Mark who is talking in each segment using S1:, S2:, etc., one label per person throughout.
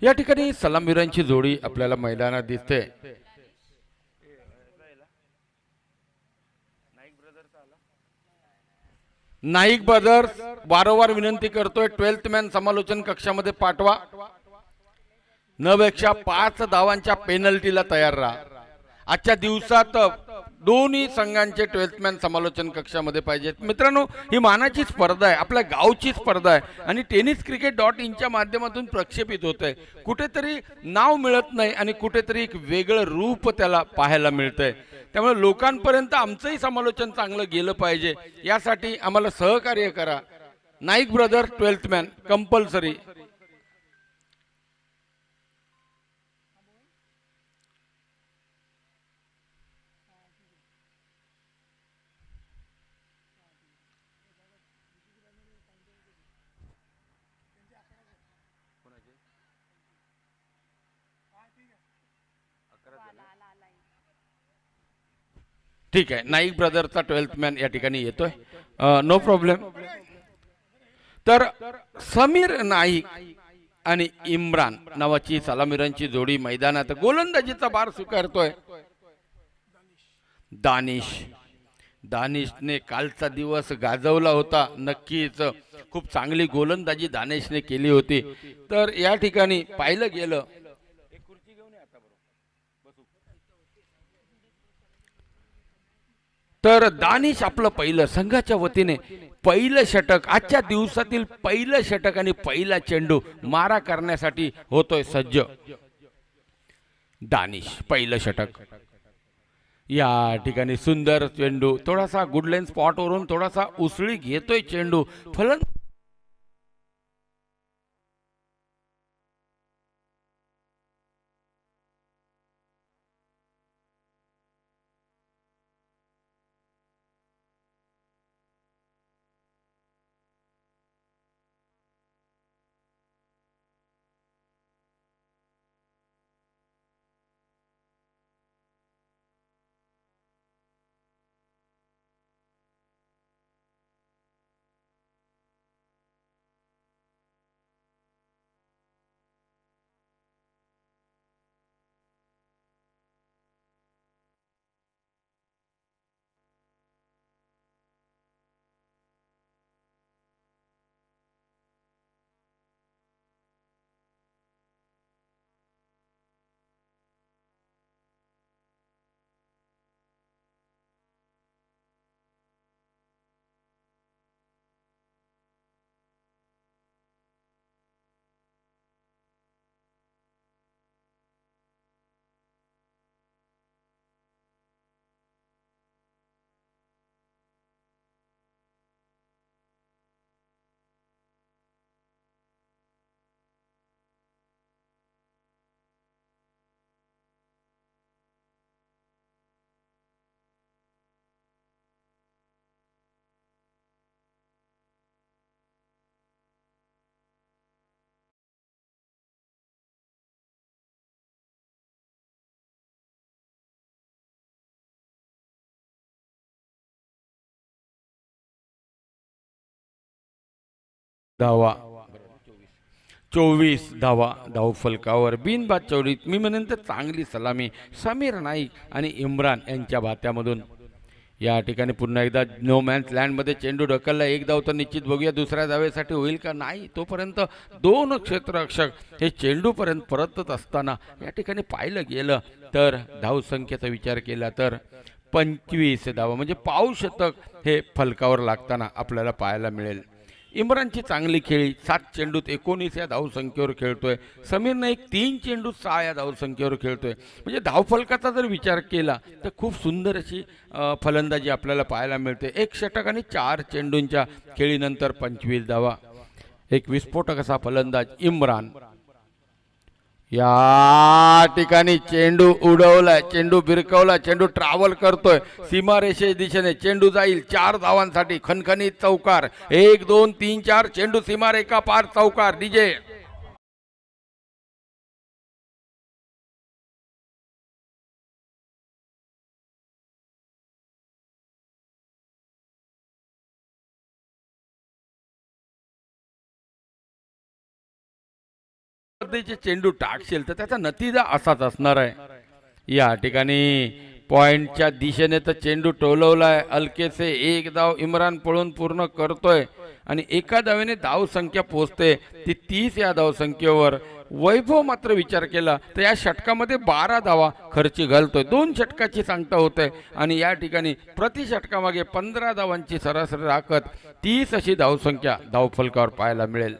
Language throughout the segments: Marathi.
S1: या ठिकाणी सलामीरांची जोडी आपल्याला मैदानात दिसते। नाईक ब्रदर्स वारंवार विनंती करतोय 12th मॅन समालोचन कक्षामध्ये पाठवा। 9पेक्षा 5 धावांच्या पेनल्टीला तयार राहा। आजच्या दिवसात दोन्ही संघांचे 12th मॅन समालोचन कक्षामध्ये पाहिजेत। मित्रांनो, ही मानाची स्पर्धा आहे, आपल्या गावची स्पर्धा आहे आणि tenniscricket.in च्या माध्यमातून प्रक्षेपित होते। कुठेतरी नाव मिळत नाही आणि कुठेतरी एक वेगळं रूप त्याला पाहायला मिळतंय। त्यामुळे लोकांपर्यंत आमचंही समालोचन चांगलं गेलं पाहिजे, यासाठी आम्हाला सहकार्य करा। Naik brother 12th man compulsory. ठीक आहे, नाईक ब्रदरचा 12th मॅन या ठिकाणी येतोय, नो प्रॉब्लेम। तर समीर नाईक आणि इम्रान नावाची सलामीरांची जोडी मैदानात गोलंदाजीचा भार स्वीकारतोय। दानिशने कालचा दिवस गाजवला होता, नक्कीच खूप चांगली गोलंदाजी दानिशने केली होती। तर या ठिकाणी पाहिलं गेलं तर दानिश आपलं पहिलं संघाच्या वतीने पहिलं षटक, आजच्या दिवसातील पहिलं षटक आणि पहिला चेंडू मारा करण्यासाठी होतोय सज्ज। दानिश पहिलं षटक, या ठिकाणी सुंदर चेंडू, थोडासा गुडलेन स्पॉट वरून थोडासा उसळी घेतोय चेंडू। फलंदाज धावा 24 धावा धाव फलकावर बिनबाद चौडीत। मी म्हणेन तर चांगली सलामी समीर नाईक आणि इम्रान यांच्या भात्यामधून। या ठिकाणी पुन्हा एकदा नो मॅन्स लँडमध्ये चेंडू ढकलला, एक धाव तर निश्चित, बघूया दुसऱ्या धावेसाठी होईल का नाही। तोपर्यंत दोन क्षेत्ररक्षक हे चेंडूपर्यंत परतत असताना या ठिकाणी पाहिलं गेलं तर धावसंख्येचा विचार केला तर 25 धावा म्हणजे पाव शतक हे फलकावर लागताना आपल्याला पाहायला मिळेल। इम्रानची चांगली खेळी, 7 चेंडूत 19 या धावसंख्येवर खेळतोय। समीर नाईक 3 चेंडूत 6 या धावसंख्येवर खेळतोय। म्हणजे धावफलकाचा जर विचार केला तर खूप सुंदर अशी फलंदाजी आपल्याला पाहायला मिळते। 1 षटक आणि 4 चेंडूंच्या खेळीनंतर 25 धावा। एक विस्फोटक असा फलंदाज इम्रान, या ठिकाणी चेंडू उडवलाय, चेंडू भिरकवला, चेंडू ट्रॅव्हल करतोय सीमारेषे दिशेने, चेंडू जाईल 4 धावांसाठी, खणखणीत चौकार, 1 2 3 4, चेंडू सीमारेखा पार, चौकार। डीजे स्पर्धेचे चेंडू टाकशील तर त्याचा नतीजा असाच असणार आहे। या ठिकाणी पॉइंटच्या दिशेने तर चेंडू टोलवलाय, हलकेसे एक धाव इम्रान पळून पूर्ण करतोय आणि एका धावेने धाव संख्या पोहोचते ती 30 या धाव संख्येवर। वैभव मात्र विचार केला तर या षटकामध्ये 12 धावा खर्ची घालतोय, 2 षटकाची सांगता होते आणि या ठिकाणी प्रति षटकामागे 15 धावांची सरासरी राखत 30 अशी धावसंख्या धावफलकावर पाहायला मिळेल।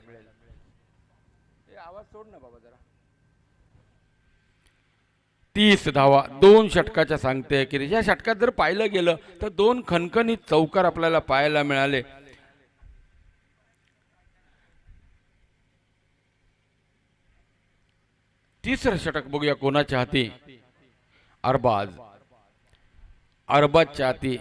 S1: 30 धावा 2 षटकाच्या सांगते की या षटकात जर पाहिलं गेलं तर 2 खणखणीत चौकार आपल्याला पाहायला मिळाले। तिसरं षटक बघूया कोणाच्या हाती, अरबाजच्या हाती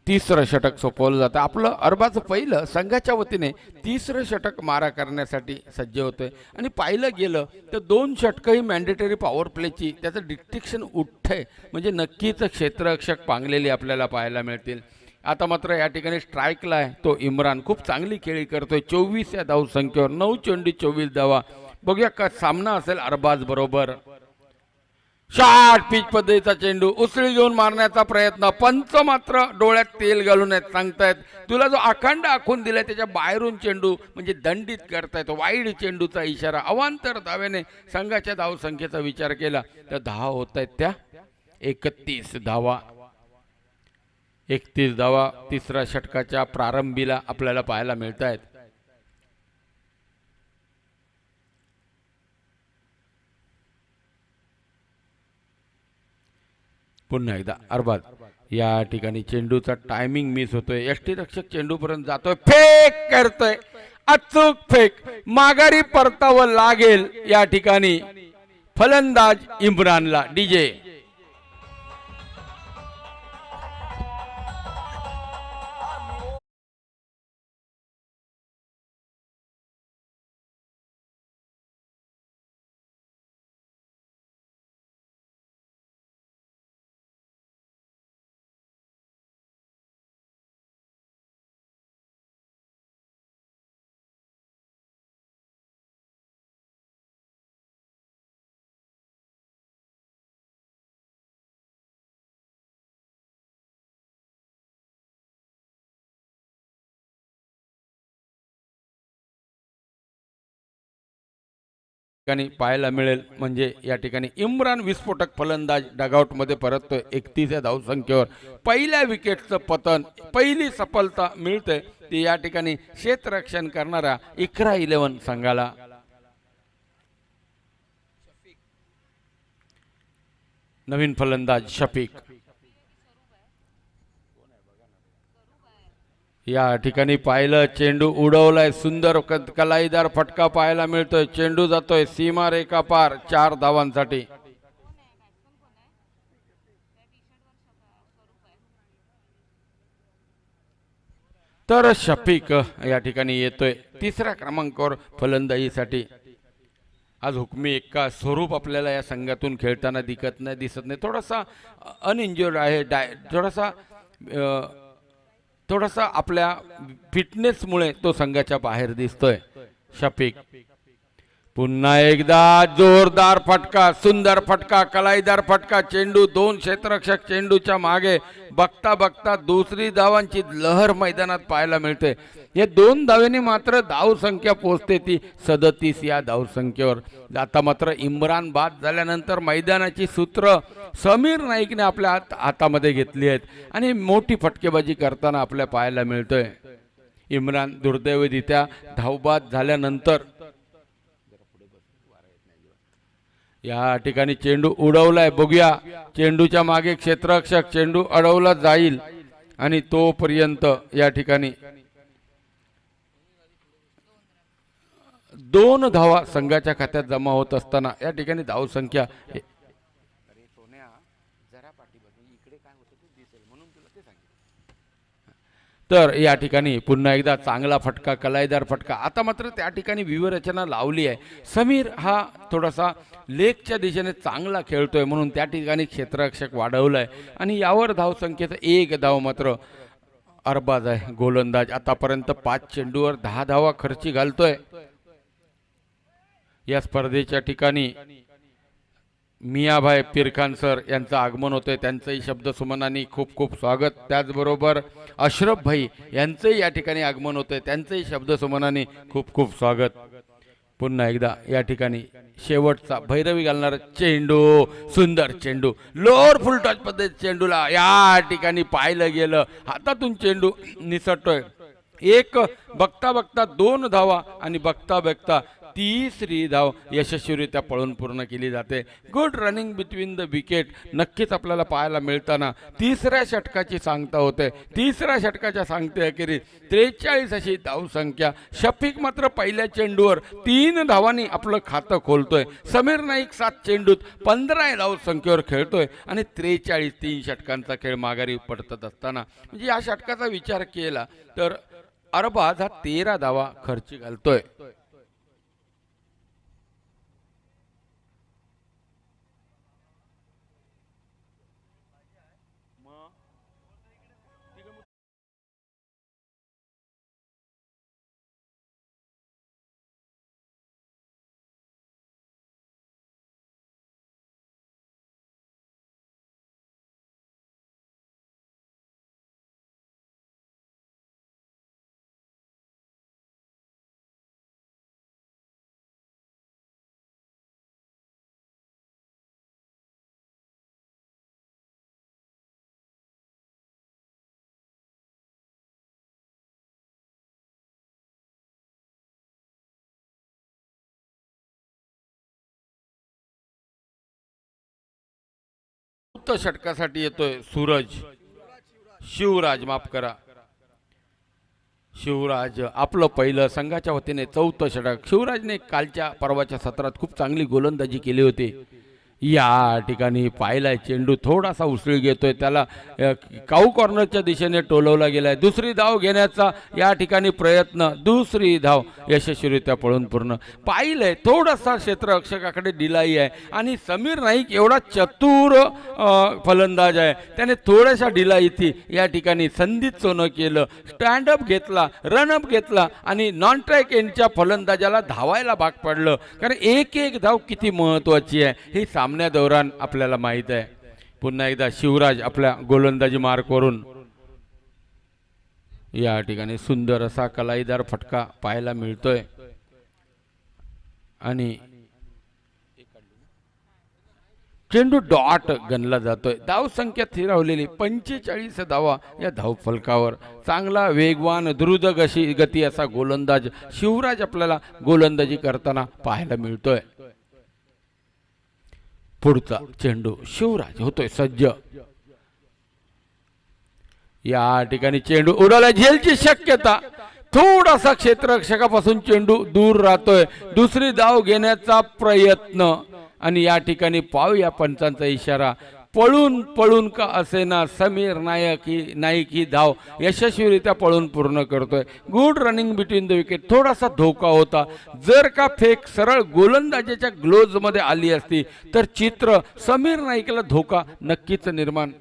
S1: तिसरं षटक सोपवलं जातं। आपलं अरबाज पहिलं संघाच्या वतीने तिसरं षटक मारा करण्यासाठी सज्ज होतोय आणि पाहिलं गेलं तर 2 षटकही मॅन्डेटरी पॉवर प्लेची त्याचं डिस्टिंक्शन उठतंय, म्हणजे नक्कीच क्षेत्ररक्षक पांगलेली आपल्याला पाहायला मिळतील। आता मात्र या ठिकाणी स्ट्राईकला आहे तो इम्रान, खूप चांगली खेळी करतोय 24 या धाव संख्येवर, 9 चेंडू 24 धावा। बघूया का सामना असेल अरबाज बरोबर। शॉर्ट पिच पद्धतीचा चेंडू उसळी घेऊन मारण्याचा प्रयत्न, पंच मात्र डोळ्यात तेल घालून सांगतायत तुला जो अखंड आखून दिलाय त्याच्या बाहेरून चेंडू म्हणजे दंडित करतायत, वाईड चेंडूचा इशारा। अवांतर धावेने संघाच्या धाव संख्येचा विचार केला तर धावा होत आहेत त्या 31 धावा। 31 धावा तिसऱ्या षटकाच्या प्रारंभीला आपल्याला पाहायला मिळत आहेत। पुन्हा एकदा अरबाज, या ठिकाणी चेंडूचा टायमिंग मिस होतोय, यष्टीरक्षक चेंडू पर्यंत जातोय, फेक करतोय, अचूक फेक, माघारी परतावं लागेल या ठिकाणी फलंदाज इम्रानला। डीजे ठिकाणी पाहायला मिळेल म्हणजे या ठिकाणी इम्रान विस्फोटक फलंदाज डगआउट मध्ये परततोय 31 या धाव संख्येवर। पहिल्या विकेटचं पतन, पहिली सफलता मिळते ती या ठिकाणी क्षेत्ररक्षण करणारा इकरा 11 संघाला। नवीन फलंदाज शफीक, या ठिकाणी पाहिलं चेंडू उडवलाय, सुंदर कलाईदार फटका पाहायला मिळतोय, चेंडू जातोय सीमा रेखा पार 4 धावांसाठी। तर शफीक या ठिकाणी येतोय तिसऱ्या क्रमांकावर फलंदाजीसाठी। आज हुकमी एक्का स्वरूप आपल्याला या संघातून खेळताना दिसत नाही, थोडासा अनइंज्युर्ड आहे, थोडासा आपल्या फिटनेसमुळे तो संघाच्या बाहेर दिसतोय शफीक। पुन्हा एकदा जोरदार फटका, सुंदर फटका, कलाईदार फटका, चेंडू 2 क्षेत्ररक्षक चेंडूच्या मागे, बघता बघता दुसरी धावांची लहर मैदानात पाहायला मिळते। या 2 धावेने मात्र धाव संख्या पोहोचते ती 37 या धाव संख्येवर। आता मात्र इम्रान बाद झाल्यानंतर मैदानाची सूत्र समीर नाईकने आपल्या हातामध्ये घेतली आहेत आणि मोठी फटकेबाजी करताना आपल्याला पाहायला मिळतोय। इम्रान दुर्दैवीरित्या धावबाद झाल्यानंतर या ठिकाणी चेंडू उडवलाय, बघूया चेंडूच्या मागे क्षेत्ररक्षक, चेंडू अडवला जाईल आणि तोपर्यंत या ठिकाणी 2 धावा संघाच्या खात्यात जमा होत असताना या ठिकाणी धाव संख्या तर या ठिकाणी पुन्हा एकदा चांगला फटका, कलाईदार फटका। आता मात्र त्या ठिकाणी व्यूहरचना लावली आहे, समीर हा थोडासा लेगच्या दिशेने चांगला खेळतोय म्हणून त्या ठिकाणी क्षेत्ररक्षक वाढवलाय आणि यावर धाव संख्येचा 1 धाव मात्र अरबाज आहे गोलंदाज। आतापर्यंत 5 चेंडूवर 10 धावा खर्ची घालतोय। या स्पर्धेच्या ठिकाणी मियाभाई पिरखान सर यांचं आगमन होतंय, त्यांचंही शब्दसुमनांनी खूप खूप स्वागत। त्याचबरोबर अशरफ भाई यांचंही या ठिकाणी आगमन होतंय, त्यांचंही शब्दसुमनांनी खूप खूप स्वागत। पुन्हा एकदा या ठिकाणी शेवटचा भैरवी घालणारा चेंडू, सुंदर चेंडू, लोअर फुल टच पद्धत चेंडूला या ठिकाणी पाहिलं गेलं, हातातून चेंडू निसटतोय। एक बघता बघता 2 धावा आणि बघता बघता तिसरी धाव यशस्वीरित्या पळून पूर्ण केली जाते। Good running between the wicket नक्कीच आपल्याला पाहायला मिळताना तिसऱ्या षटकाची सांगता होते। तिसऱ्या षटकाच्या सांगते अखेरीस 43 अशी धावसंख्या। शफिक मात्र पहिल्या चेंडूवर 3 धावांनी आपलं खातं खोलतोय। समीर नाईक 7 चेंडूत 15 धावसंख्येवर खेळतोय आणि 43 3 षटकांचा खेळ माघारी पडत असताना म्हणजे या षटकाचा विचार केला तर अरबाज हा 13 धावा खर्ची घालतोय। षटकासाठी येतोय सूरज, शिवराज माफ करा, शिवराज आपलं पहिलं संघाच्या वतीने 4थं षटक। शिवराजने कालच्या परवाच्या सत्रात खूप चांगली गोलंदाजी केली होती। या ठिकाणी पाहिलाय चेंडू थोडासा उसळी घेतोय, त्याला काऊ कॉर्नरच्या दिशेने टोलवला गेलाय। दुसरी धाव घेण्याचा या ठिकाणी प्रयत्न, दुसरी धाव यशस्वीरित्या पळून पूर्ण। पाहिलंय थोडासा क्षेत्ररक्षकाकडे डिलाई आहे आणि समीर नाईक एवढा चतुर फलंदाज आहे, त्याने थोड्याशा डिलाईची या ठिकाणी संधीत सोनं केलं, स्टँडअप घेतला, रनअप घेतला आणि नॉन ट्रॅक एंडच्या फलंदाजाला धावायला भाग पडलं। कारण एक एक धाव किती महत्त्वाची आहे हे सामन्या दौरान आपल्याला माहित आहे। पुन्हा एकदा शिवराज आपल्या गोलंदाजी मार्कवरून या ठिकाणी सुंदर असा कलाईदार फटका पाहायला मिळतोय आणि चेंडू डॉट गणला जातोय। धाव संख्या स्थिरावलेली 45 धावा या धाव फलकावर। चांगला वेगवान द्रुत गती असा गोलंदाज शिवराज आपल्याला गोलंदाजी करताना पाहायला मिळतोय। पुढचा चेंडू शिवराज होतोय सज्ज, या ठिकाणी चेंडू उडवला, झेलची शक्यता, थोडासा क्षेत्ररक्षकापासून चेंडू दूर राहतोय। दुसरी धाव घेण्याचा प्रयत्न आणि या ठिकाणी पाहूया पंचांचा इशारा, पळून पळून का असेना समीर नाईक ही धाव यशस्वीरित्या पळून पूर्ण करतोय। Good running between the wicket, थोडासा धोका होता, जर का फेक सरळ गोलंदाजाच्या ग्लोव्ज मध्ये आली असती तर चित्र समीर नाईकला धोका नक्कीच निर्माण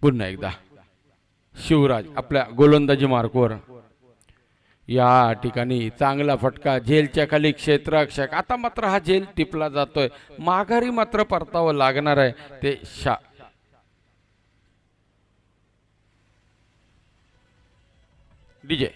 S1: पुन्हा एकदा शिवराज आपल्या गोलंदाजी मार्कवर, या ठिकाणी चांगला फटका, झेलच्या खाली क्षेत्ररक्षक। आता मात्र हा झेल टिपला जातोय, माघारी मात्र परतावं लागणार आहे ते डीजे।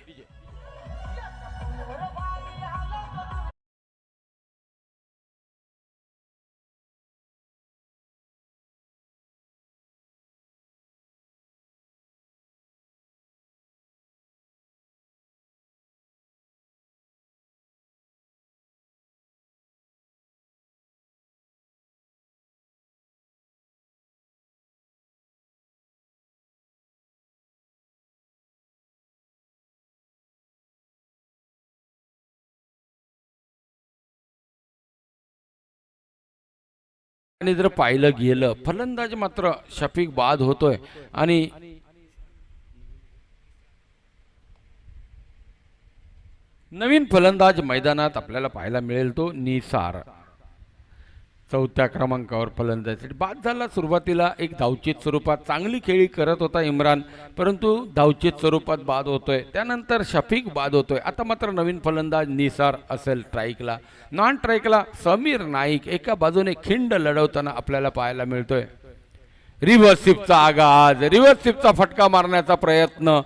S1: आणि जर पाहिलं गेलं फलंदाज मात्र शफिक बाद होतोय आणि नवीन फलंदाज मैदानात आपल्याला पाहायला मिळेल तो निसार। चौथ्या क्रमांकावर फलंदाजी बाद झाला। सुरुवातीला एक धावचीत स्वरूपात चांगली खेळी करत होता इम्रान, परंतु धावचीत स्वरूपात बाद होतोय। त्यानंतर शफीक बाद होतोय। आता मात्र नवीन फलंदाज निसार असेल स्ट्राईकला। नॉन स्ट्राईकला समीर नाईक एका बाजूने खिंड लढवताना आपल्याला पाहायला मिळतोय। रिव्हर्स स्वीपचा आगाज, रिव्हर्स स्वीपचा फटका मारण्याचा प्रयत्न,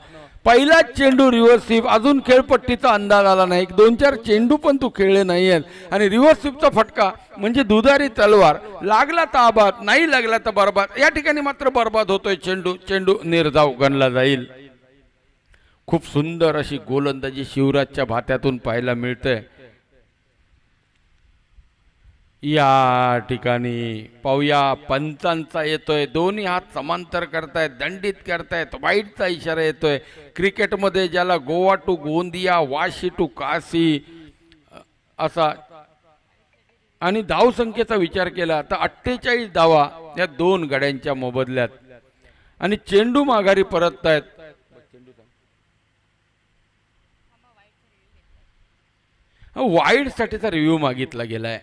S1: पहिला चेंडू रिव्हर्स स्वीप, अजून खेळपट्टीचा अंदाज आला नाही। 2-4 चेंडू पण तू खेळले नाहीयेत आणि रिव्हर्स स्वीपचा फटका म्हणजे दुधारी तलवार, लागला तर आबाद, नाही लागला तर बरबाद। या ठिकाणी मात्र बरबाद होतोय चेंडू, चेंडू निर्धाव गणला जाईल। खूप सुंदर अशी गोलंदाजी शिवराजच्या भात्यातून पाहायला मिळते। या ठिकाणी पाहूया पंचांचा येतोय, दोन्ही हात समांतर करतायत, दंडित करतायत, वाईटचा इशारा येतोय। क्रिकेटमध्ये ज्याला गोवा टू गोंदिया, वाशी टू काशी असा, आणि धावसंख्येचा विचार केला तर 48 धावा या दोन गड्यांच्या मोबदल्यात, आणि चेंडू माघारी परततायत। वाईड साठीचा रिव्ह्यू मागितला गेलाय।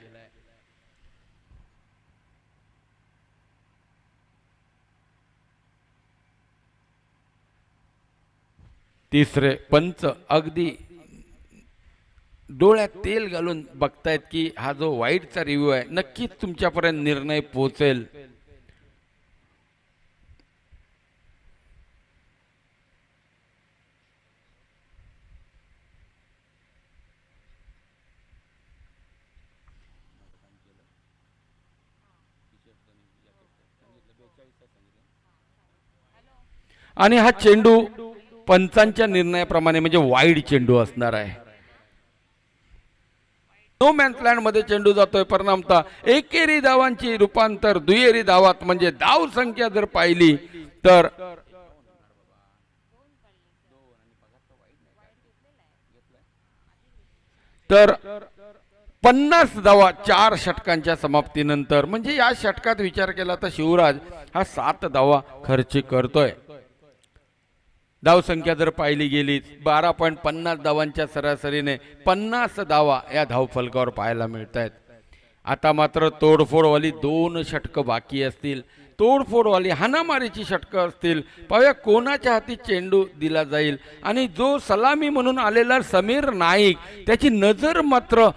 S1: तिसरे पंच अगदी डोळ्यात तेल घालून बघतायत की हा जो वाईटचा रिव्ह्यू आहे नक्कीच तुमच्यापर्यंत निर्णय पोहोचेल। आणि हा चेंडू पंचांच्या निर्णयाप्रमाणे म्हणजे वाईड चेंडू असणार आहे। नो मॅन्स लँड मध्ये चेंडू जातोय, परिणामतः एकेरी धावांची रूपांतर दुहेरी धावात, म्हणजे धाव संख्या जर पाहिली तर 50 धावा 4 षटकांच्या समाप्तीनंतर। म्हणजे या षटकात विचार केला तर शिवराज हा 7 धावा खर्च करतोय। धावसंख्या जर पाहिली गेली 12.50 धावांच्या सरासरीने 50 धावा या धावफलकावर पाहायला मिळत आहेत। आता मात्र तोडफोडवाली 2 षटकं बाकी असतील, तोडफोडवाली हाणामारीची षटकं असतील। पाहूया कोणाच्या हाती चेंडू दिला जाईल, आणि जो सलामी म्हणून आलेला समीर नाईक त्याची नजर मात्र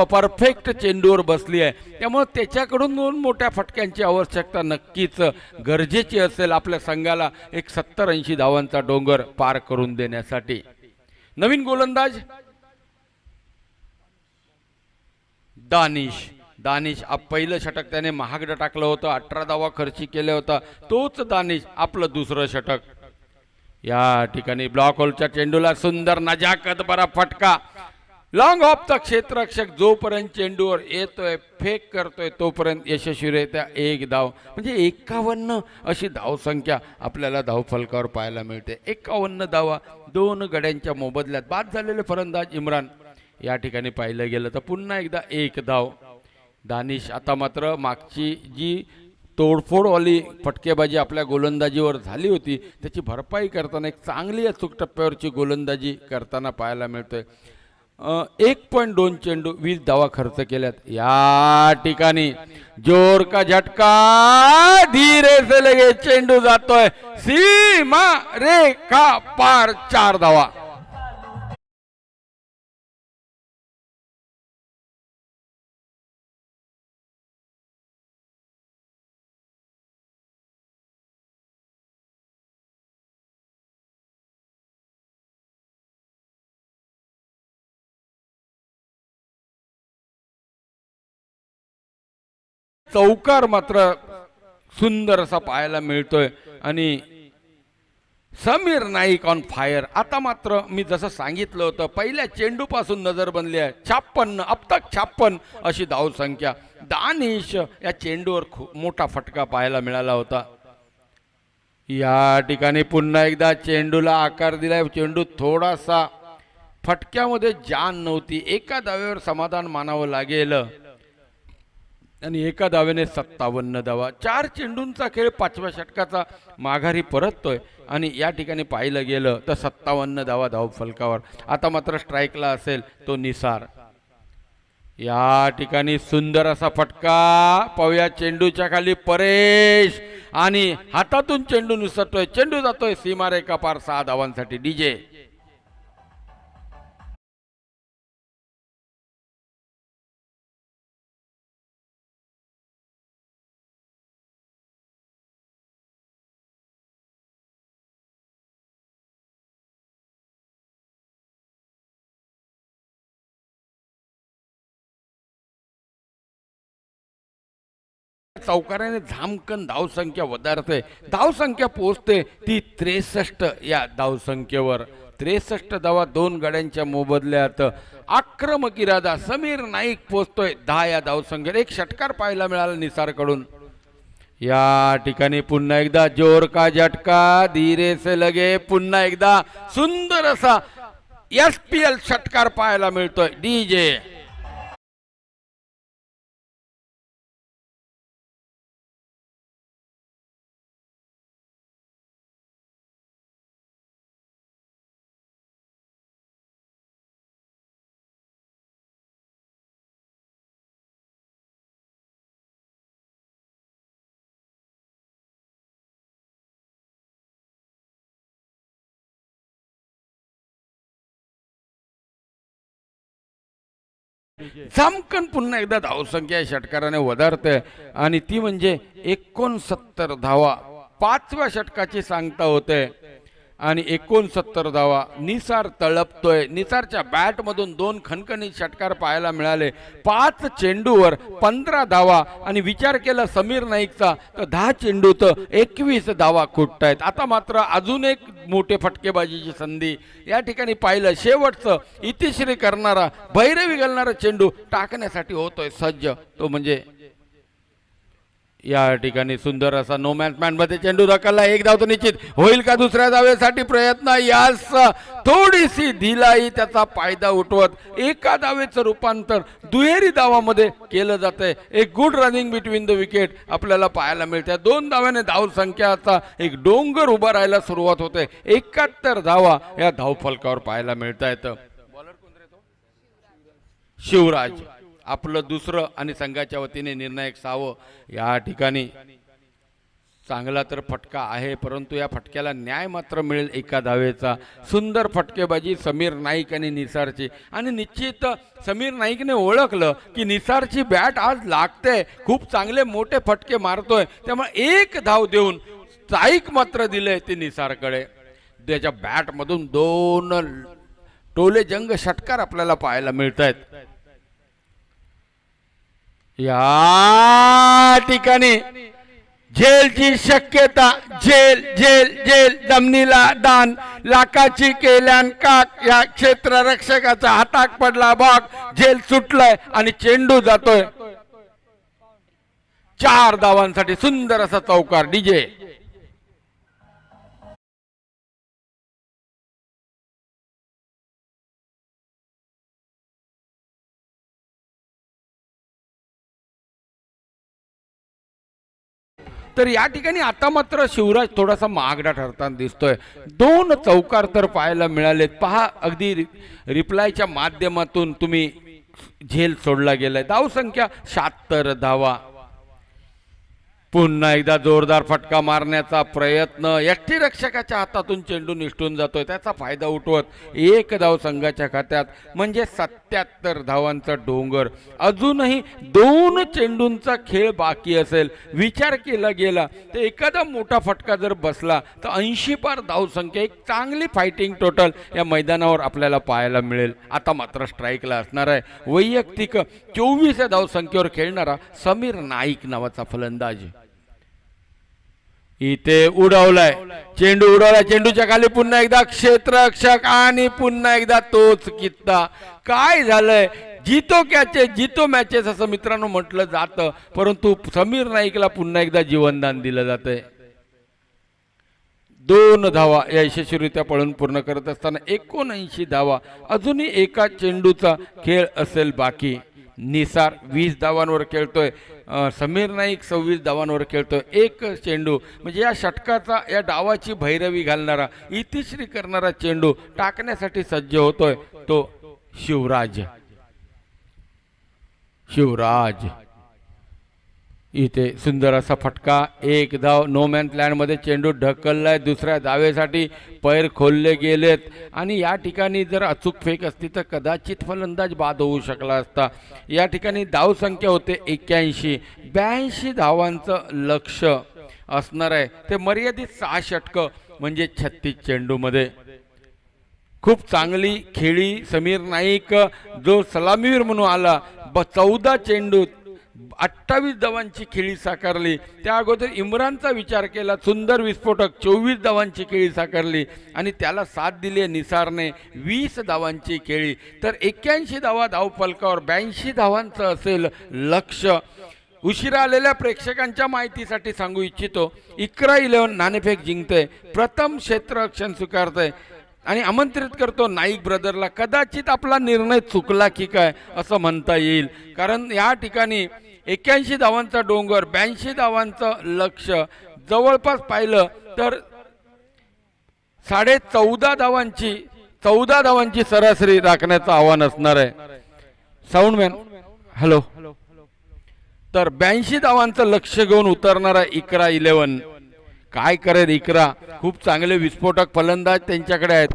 S1: परफेक्ट चेंडूवर बसली आहे, त्यामुळे त्याच्याकडून 2 मोठ्या फटक्यांची आवश्यकता नक्कीच गरजेची असेल आपल्या संघाला एक 70-80 धावांचा डोंगर पार करून देण्यासाठी। नवीन गोलंदाज दानिश। दानिश पहिलं षटक त्याने महागडं टाकलं होतं, 18 धावा खर्ची केल्या होता, तोच दानिश आपलं दुसरं षटक। या ठिकाणी ब्लॉक होलच्या चेंडूला सुंदर नजाकत भरा फटका, लॉंग ऑफचा क्षेत्ररक्षक जोपर्यंत चेंडूवर येतोय फेक करतोय तोपर्यंत यशस्वीरित्या 1 धाव, म्हणजे 51 अशी धावसंख्या आपल्याला धावफलकावर पाहायला मिळते। 51 धावा 2 गड्यांच्या मोबदल्यात। बाद झालेले फलंदाज इम्रान। या ठिकाणी पाहिलं गेलं तर पुन्हा एकदा 1 धाव। दानिश आता मात्र मागची जी तोडफोडवाली फटकेबाजी आपल्या गोलंदाजीवर झाली होती त्याची भरपाई करताना एक चांगली अचूक टप्प्यावरची गोलंदाजी करताना पाहायला मिळतोय। 1.2 चेंडू 20 धावा खर्च केल्यात। या ठिकाणी जोर का झटका, धीरे से लगे चेंडू जातोय सीमा रेखा पार, 4 धावा। चौकार मात्र सुंदर असा पाहायला मिळतोय, आणि समीर नाईक ऑन फायर। आता मात्र मी जसं सांगितलं होतं पहिल्या चेंडू पासून नजर बनली आहे। 56 अब तक 56 अशी धावसंख्या। दानिश या चेंडूवर खूप मोठा फटका पाहायला मिळाला होता। या ठिकाणी पुन्हा एकदा चेंडूला आकार दिलाय। चेंडू थोडासा फटक्यामध्ये जान नव्हती, एका धावेवर समाधान मानावं लागेल, आणि एका धावेने 57 धावा। 4 चेंडूंचा खेळ 5व्या षटकाचा माघारी परततोय, आणि या ठिकाणी पाहिलं गेलं तर 57 धावा धावफलकावर। आता मात्र स्ट्राईकला असेल तो निसार। या ठिकाणी सुंदर असा फटका पाहूया, चेंडूच्या खाली परेश आणि हातातून चेंडू निसटतोय, चेंडू जातोय सीमारेखा पार 6 धावांसाठी. डीजे चौकाराने झामकन धावसंख्या वधारते, धावसंख्या पोहोचते ती 63 या धावसंख्येवर. 63 धावा 2 गड्यांच्या मोबदल्यात. आक्रमक इरादा समीर नाईक पोहोचतोय 10 या धावसंख्येवर. एक षटकार पाहायला मिळाला निसारकडून. या ठिकाणी पुन्हा एकदा जोर का झटका धीरे से लगे, पुन्हा एकदा सुंदर असा SPL षटकार पाहायला मिळतोय. डीजे जामकन पुन्हा एकदा धावसंख्या षटकाराने वधारते आणि ती म्हणजे 69 धावा. 5व्या षटकाची सांगता होते आणि 69 धावा. निसार तळपतोय. निसारच्या बॅट मधून 2 खणखणीत षटकार पाहायला मिळाले. 5 चेंडूवर 15 धावा आणि विचार केला समीर नाईकचा तर 10 चेंडूत 21 धावा खुटतायत. आता मात्र अजून एक मोठे फटकेबाजीची संधी या ठिकाणी पाहिलं. शेवटचं इतिश्री करणारा भैरवी घालणारा चेंडू टाकण्यासाठी होतोय सज्ज, तो म्हणजे या ठिकाणी सुंदर असा नो मॅन मॅन मध्ये चेंडू ढकलला. एक धाव तर निश्चित होईल का दुसऱ्या धावेसाठी प्रयत्न. यास थोडीशी ढिलाई त्याचा फायदा उठवत एका धावेचं रूपांतर दुहेरी धावामध्ये केलं जातंय. एक good running between the wicket आपल्याला पाहायला मिळते. 2 धाव्याने धाव संख्याचा एक डोंगर उभा राहायला सुरुवात होते. 71 धावा या धावफलकावर पाहायला मिळत आहेत. शिवराज आपलं दुसरं आणि संघाच्या वतीने निर्णायक सावं. या ठिकाणी चांगला तर फटका आहे, परंतु या फटक्याला न्याय मात्र मिळेल एका धावेचा. सुंदर फटकेबाजी समीर नाईक आणि निसारची. आणि निश्चित समीर नाईकने ओळखलं की निसारची बॅट आज लागते, खूप चांगले मोठे फटके मारतोय, त्यामुळे 1 धाव देऊन स्ट्राईक मात्र दिले ते निसारकडे. त्याच्या बॅट मधून 2 टोले जंग षटकार आपल्याला पाहायला मिळत आहेत. या ठिकाणी झेलची शक्यता. झेल झेल झेल जमिनीला दान, लाखाची केल्यान काक. या क्षेत्ररक्षकाचा हातात पडला भाग, झेल सुटलाय आणि चेंडू जातोय 4 धावांसाठी. सुंदर असा चौकार. डीजे तर या ठिकाणी आता मात्र शिवराज थोडासा महागडा ठरताना दिसतोय. 2 चौकार तर पाहायला मिळालेत. पहा अगदी रिप्लायच्या माध्यमातून तुम्ही झेल सोडला गेलाय. धावसंख्या 76 धावा. पुन्हा एकदा जोरदार फटका मारण्याचा प्रयत्न. यष्टीरक्षकाच्या हातातून चेंडू निसटून जातोय, त्याचा फायदा उठवत 1 धाव संघाच्या खात्यात, म्हणजे 77 धावांचा डोंगर. अजूनही 2 चेंडूंचा खेळ बाकी असेल. विचार केला गेला तर एखादा मोठा फटका जर बसला तर 80 पार धावसंख्या, एक चांगली फायटिंग टोटल या मैदानावर आपल्याला पाहायला मिळेल. आता मात्र स्ट्राईकला असणार आहे वैयक्तिक 24 धावसंख्येवर खेळणारा समीर नाईक नावाचा फलंदाज. इथे उडवलाय चेंडू, उडवलाय. चेंडूच्या खाली पुन्हा एकदा क्षेत्ररक्षक आणि पुन्हा एकदा तोच कित्ता. काय झालंय? जितो कॅचे जितो मॅचेस असं मित्रांनो म्हटलं जातं, परंतु समीर नाईकला पुन्हा एकदा जीवनदान दिलं जातंय. 2 धावा या यशस्वीरित्या पळून पूर्ण करत असताना 79 धावा. अजूनही एका चेंडूचा खेळ असेल बाकी. निसार 20 धावांवर खेळतोय, समीर नाईक 26 धावांवर खेळतोय. 1 चेंडू म्हणजे या षटकाचा, या डावाची भैरवी घालणारा, इतिश्री करणारा चेंडू टाकण्यासाठी सज्ज होतोय तो शिवराज. शिवराज इथे सुंदर असा फटका, एक धाव. नो मॅन लँडमध्ये चेंडू ढकललाय. दुसऱ्या धावेसाठी पैर खोलले गेलेत आणि या ठिकाणी जर अचूक फेक असती तर कदाचित फलंदाज बाद होऊ शकला असता. या ठिकाणी धावसंख्या होते 81. 82 धावांचं लक्ष असणार आहे. ते मर्यादित 6 षटकं म्हणजे 36 चेंडूमध्ये. खूप चांगली खेळी समीर नाईक जो सलामीवीर म्हणून आला. 14 चेंडूत 28 धावांची खेळी साकारली. त्या अगोदर इम्रानचा विचार केला, सुंदर विस्फोटक 24 धावांची खेळी साकारली आणि त्याला साथ दिली निसारने 20 धावांची खेळी. तर 81 धावा धावफलकावर 82 धावांचं असेल लक्ष. उशिरा आलेल्या प्रेक्षकांच्या माहितीसाठी सांगू इच्छितो, इकरा 11 नाणेफेक जिंकते, प्रथम क्षेत्ररक्षण स्वीकारते आणि आमंत्रित करतो नाईक ब्रदरला. कदाचित आपला निर्णय चुकला की काय असं म्हणता येईल, कारण या ठिकाणी 81 धावांचा डोंगर, 82 धावांचं लक्ष. जवळपास पाहिलं तर 14.5 धावांची सरासरी राखण्याचं आव्हान असणार आहे. साऊंडमॅन हॅलो. तर 82 धावांचं लक्ष घेऊन उतरणारा इकरा 11. काय करेल इकरा? खूप चांगले विस्फोटक फलंदाज त्यांच्याकडे आहेत.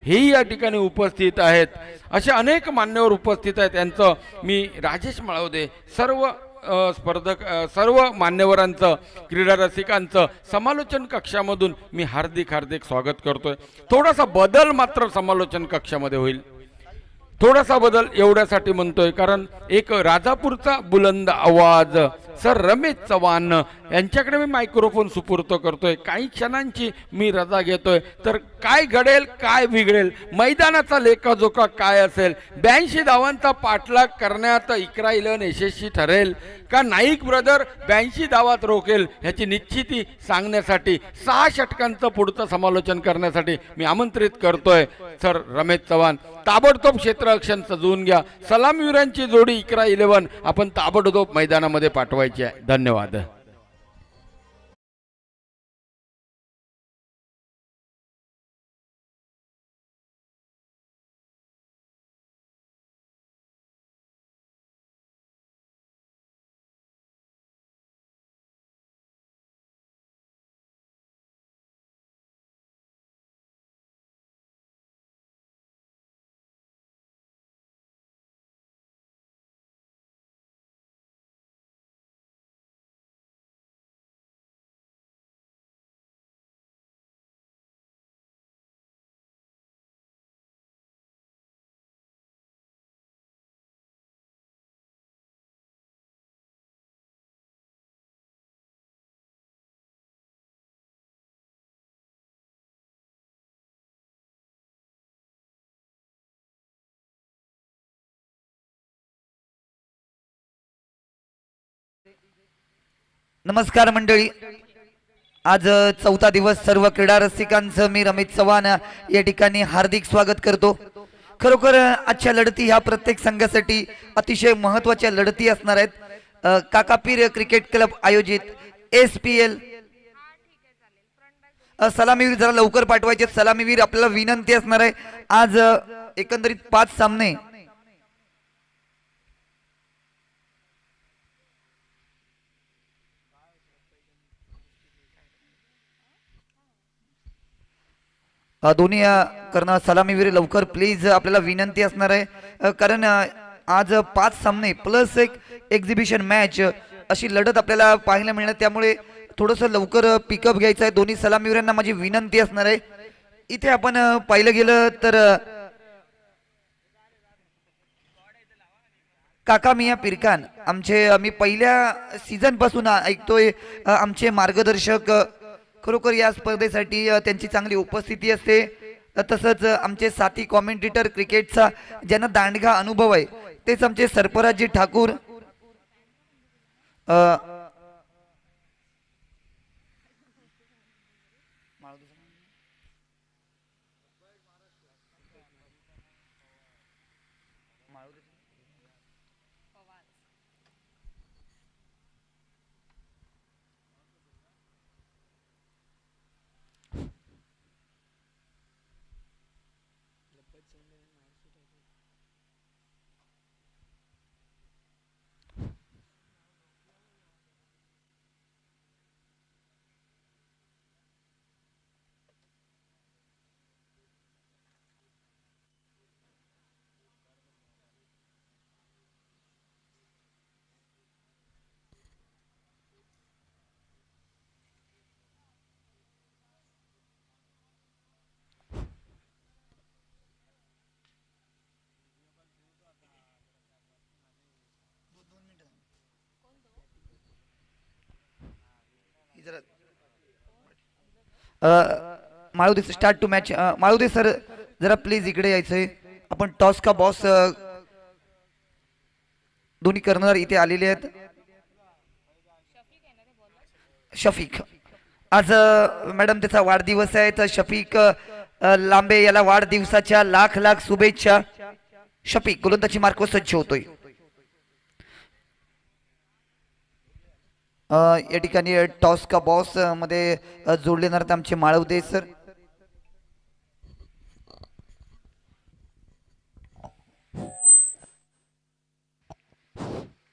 S1: हेही या ठिकाणी उपस्थित आहेत. असे अनेक मान्यवर उपस्थित आहेत. त्यांचं मी राजेश माळवदे सर्व स्पर्धक सर्व मान्यवरांचं क्रीडा रसिकांचं समालोचन कक्षामधून मी हार्दिक स्वागत करतोय. थोडासा बदल मात्र समालोचन कक्षामध्ये होईल. थोडासा बदल एवढ्यासाठी म्हणतोय कारण एक राजापूरचा बुलंद आवाज सर रमेश चव्हाण यांच्याकडे मी मायक्रोफोन सुपूर्त करतोय. काही क्षणांची मी रजा घेतोय. तर काय घडेल काय बिघडेल, मैदानाचा लेखाजोखा काय असेल, 82 धावांचा पाठलाग करण्यात इकरा 11 यशस्वी ठरेल का नाईक ब्रदर 82 धावात रोखेल, ह्याची निश्चिती सांगण्यासाठी 6 षटकांचं पुढचं समालोचन करण्यासाठी मी आमंत्रित करतोय सर रमेश चव्हाण. ताबडतोब क्षेत्ररक्षण सजवून घ्या. सलामीवीरांची जोडी इकरा 11 आपण ताबडतोब मैदानामध्ये पाठवायची आहे. धन्यवाद.
S2: नमस्कार मंडळी. आज चौथा दिवस सर्व क्रीडा रसिकांचं मी रमेश चव्हाण या ठिकाणी हार्दिक स्वागत करतो. खरोखर आजच्या लढती ह्या प्रत्येक संघासाठी अतिशय महत्त्वाच्या लढती असणार आहेत. काकापीर क्रिकेट क्लब आयोजित SPL सलामीवीर जरा लवकर पाठवायचे. सलामीवीर आपल्याला विनंती असणार आहे. आज एकंदरीत 5 सामने दोन्ही करणं सलामीवीर लवकर प्लीज आपल्याला विनंती असणार आहे कारण आज 5 सामने प्लस एक एक्झिबिशन मॅच अशी लढत आपल्याला पाहायला मिळणार, त्यामुळे थोडंसं लवकर पिकअप घ्यायचं आहे. दोन्ही सलामीवीरांना माझी विनंती असणार आहे. इथे आपण पाहिलं गेलं तर काका मिया पिरकान आमचे मी पहिल्या सीझन पासून ऐकतोय आमचे मार्गदर्शक. खरोखर या स्पर्धेसाठी त्यांची चांगली उपस्थिती असते. तसंच आमचे साथी कॉमेंटेटर क्रिकेटचा ज्यांना दांडगा अनुभव आहे तेच आमचे Sarfaraji Thakur. Malude start to match. Malude sir जरा प्लीज इकडे यायचंय. आपण टॉस का बॉस दोन्ही कर्णधार इथे आलेले आहेत. शफीक आज मॅडम त्याचा वाढदिवस आहे तर शफीक लांबे याला वाढदिवसाच्या लाख लाख शुभेच्छा. शफीक गोलंदाजी मार्कवर सज्ज होतोय. या ठिकाणी टॉस का बॉस मध्ये जोडले जाणार आमचे Malawade sir.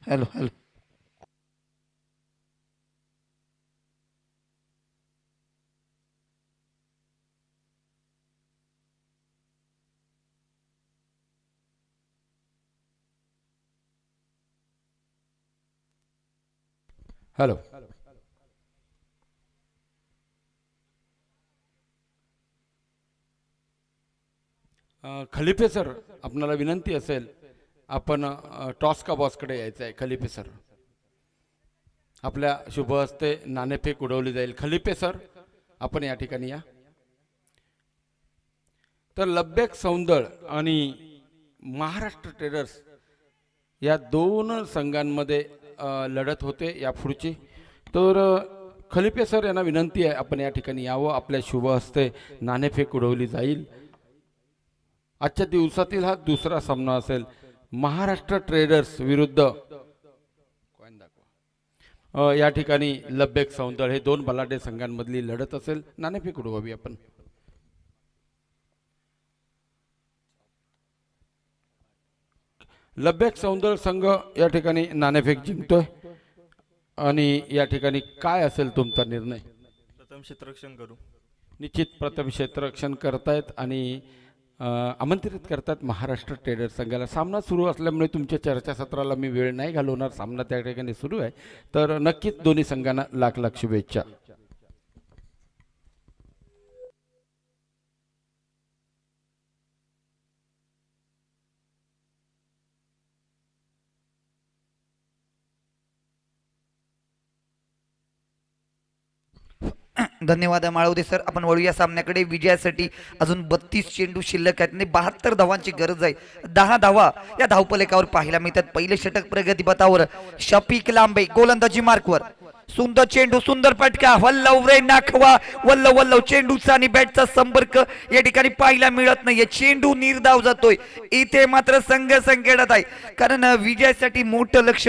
S2: Hello hello
S1: hello. Khalife sir आपणाला विनंती असेल आपण टॉस का बॉसकडे यायचं आहे. खलिफे सर आपल्या शुभ हस्ते नाणेफेक उडवली जाईल. खलिफे सर आपण या ठिकाणी या. तर लब्बेक सौंदळ आणि महाराष्ट्र ट्रेडर्स या दोन संघांमध्ये लढत होते या पुढची. तर खलिफे सर यांना विनंती आहे आपण या ठिकाणी यावं. आपल्या शुभ हस्ते नाणेफेक उडवली जाईल. आजच्या दिवसातील हा दुसरा सामना असेल. महाराष्ट्र ट्रेडर्स विरुद्ध या ठिकाणी लब्बेक सौंदळ हे दोन बलाढ्य संघांमधली लढत असेल. नाणेफेक उडवावी आपण. लब्बेक सौंदळ संघ या ठिकाणी नाणेफेक जिंकतोय आणि या ठिकाणी काय असेल तुमचा निर्णय?
S3: प्रथम क्षेत्ररक्षण करू.
S1: निश्चित प्रथम क्षेत्ररक्षण करतायत आणि आमंत्रित करतात महाराष्ट्र ट्रेडर्स संघाला. सामना सुरू असल्यामुळे तुमच्या चर्चासत्राला मी वेळ नाही घालवणार. सामना त्या ठिकाणी सुरू आहे तर नक्कीच दोन्ही संघांना लाख लाख शुभेच्छा.
S2: धन्यवाद माळवदे सर. आपण वळूया सामन्याकडे. विजयासाठी अजून 32 चेंडू शिल्लक आहेत आणि 72 धावांची गरज आहे. 10 धावा या धावफलकावर पाहायला मिळतात. पहिले षटक प्रगतीपथावर शफीक लांबे गोलंदाजी मार्कवर. सुंदर चेंडू, सुंदर फटका, वल्लव रे नाखवा, वल्लव वल्लव. चेंडूचा आणि बॅटचा संपर्क या ठिकाणी पाहायला मिळत नाहीये. चेंडू निर्धाव जातोय. इथे मात्र संघ संकटात आहे कारण विजयासाठी मोठं लक्ष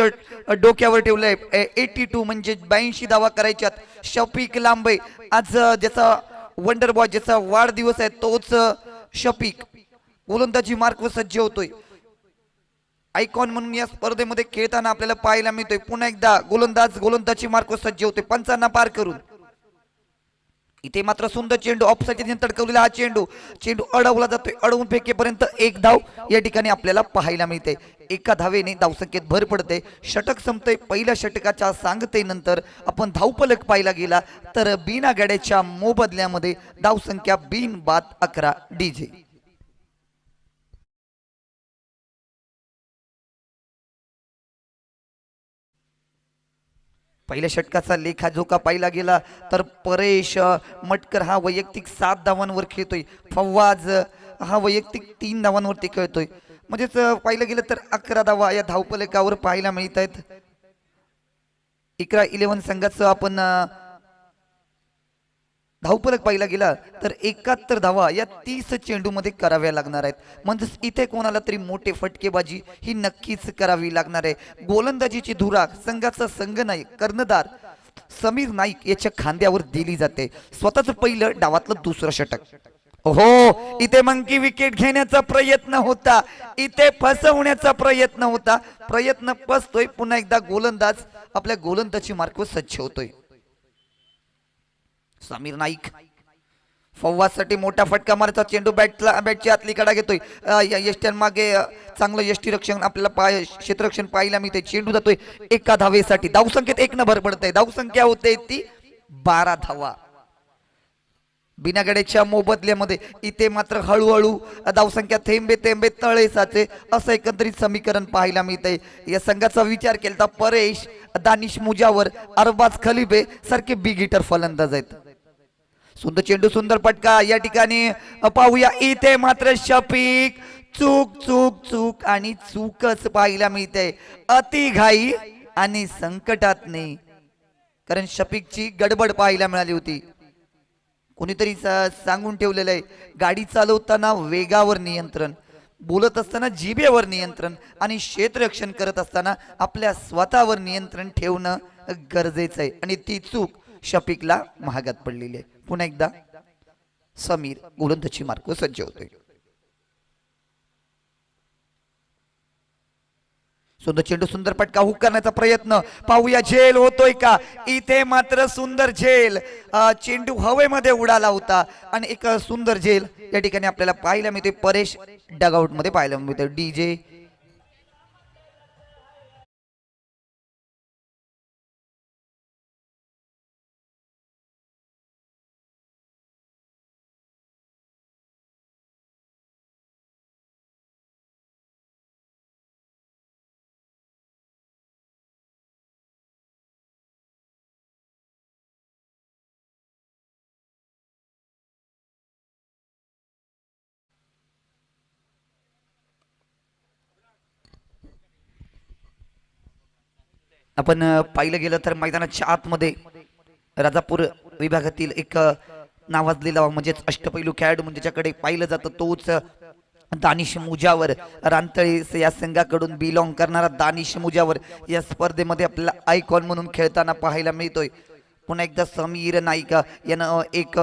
S2: डोक्यावर ठेवलंय. 82 म्हणजे 82 धावा करायच्यात. शफीक लांबे आज ज्याचा वंडर बॉय ज्याचा वाढदिवस आहे तोच शफीक गोलंदाजी मार्कवर सज्ज होतोय. आयकॉन म्हणून या स्पर्धेमध्ये खेळताना आपल्याला पाहायला मिळतोय. पुन्हा एकदा गोलंदाजी मार्कवर सज्ज होतोय 55 पार करून. इथे मात्र सुंदर चेंडू ऑफसाईडने तडकवलेला हा चेंडू चेंडू अडवला जातोय, अडवून फेकेपर्यंत एक धाव या ठिकाणी आपल्याला पाहायला मिळते. एका धावेने धावसंख्येत भर पडते. षटक संपते. पहिल्या षटकाच्या सांगतेनंतर आपण धावफलक पाहिला गेला तर बिना गाड्याच्या मोबदल्यामध्ये धावसंख्या बिन बाद 11 डीजे. पहिल्या षटकाचा लेखाजोखा पाहिला गेला तर परेश मटकर हा वैयक्तिक 7 धावांवर खेळतोय. फवाज हा वैयक्तिक 3 धावांवरती खेळतोय. म्हणजेच पाहिलं गेलं तर 11 धावा या धावफलकावर पाहायला मिळत आहेत. इकरा 11 संघाचं आपण धावफलक पाहिला गेला तर 71 धावा या 30 चेंडूमध्ये कराव्या लागणार आहेत. म्हणजेच इथे कोणाला तरी मोठे फटकेबाजी ही नक्कीच करावी लागणार आहे. गोलंदाजीची धुरा संघाचा संघनायक कर्णधार समीर नाईक याच्या खांद्यावर दिली जाते. स्वतःच पहिलं डावातलं दुसरं षटक. हो, इथे मंकी विकेट घेण्याचा प्रयत्न होता, इथे फसवण्याचा प्रयत्न होता. प्रयत्न फसतोय. पुन्हा एकदा गोलंदाज आपल्या गोलंदाजी मार्कवर सज्ज होतोय. समीर नाईक फव्वासाठी मोठा फटका मारायचा चेंडू बॅटची आतली कडा घेतोय. यष्ट्यां मागे चांगलं यष्टीरक्षण आपल्याला क्षेत्ररक्षण पाहायला मिळते. चेंडू जातोय एका धावेसाठी. धावसंख्येत 1 न भर पडते. धावसंख्या होते ती 12 धावा बिना गड्याच्या मोबदल्यामध्ये. इथे मात्र हळूहळू धावसंख्या थेंबे थेंबे तळे साचे असं एकंदरीत समीकरण पाहायला मिळतंय. या संघाचा विचार केला तर परेश, दानिश मुजावर, अरबाज खलिबे सारखे बिग हिटर फलंदाज आहेत. सुंदर चेंडू, सुंदर पटका या ठिकाणी पाहूया. इथे मात्र शफिक चूक चूक चूक आणि चूकच पाहायला मिळते. अति घाई आणि संकटात नाही, कारण शफिकची गडबड पाहायला मिळाली होती. कोणीतरी सांगून ठेवलेलं आहे, गाडी चालवताना वेगावर नियंत्रण, बोलत असताना जिभेवर नियंत्रण आणि क्षेत्ररक्षण करत असताना आपल्या स्वतःवर नियंत्रण ठेवणं गरजेचं आहे. आणि ती चूक शफिकला महागात पडलेली आहे. पुन्हा एकदा समीर गोलंदाजी मार्ग सज्ज होतोय. सुंदर चेंडू, सुंदर पटका, हुक करण्याचा प्रयत्न. पाहूया झेल होतोय का. इथे मात्र सुंदर झेल. चेंडू हवेमध्ये उडाला होता आणि एक सुंदर झेल या ठिकाणी आपल्याला पाहायला मिळते. परेश डगआउट मध्ये पाहायला मिळते. डीजे आपण पाहिलं गेलं तर मैदानाच्या आतमध्ये राजापूर विभागातील एक नावाजलेला म्हणजेच अष्टपैलू खेळाडू म्हणजे ज्याच्याकडे पाहिलं जातं तोच दानिश मुजावर. रांतळे या संघाकडून बिलॉंग करणारा दानिश मुजावर या स्पर्धेमध्ये आपल्याला आयकॉन म्हणून खेळताना पाहायला मिळतोय. पुन्हा एकदा समीर नाईक यानं एक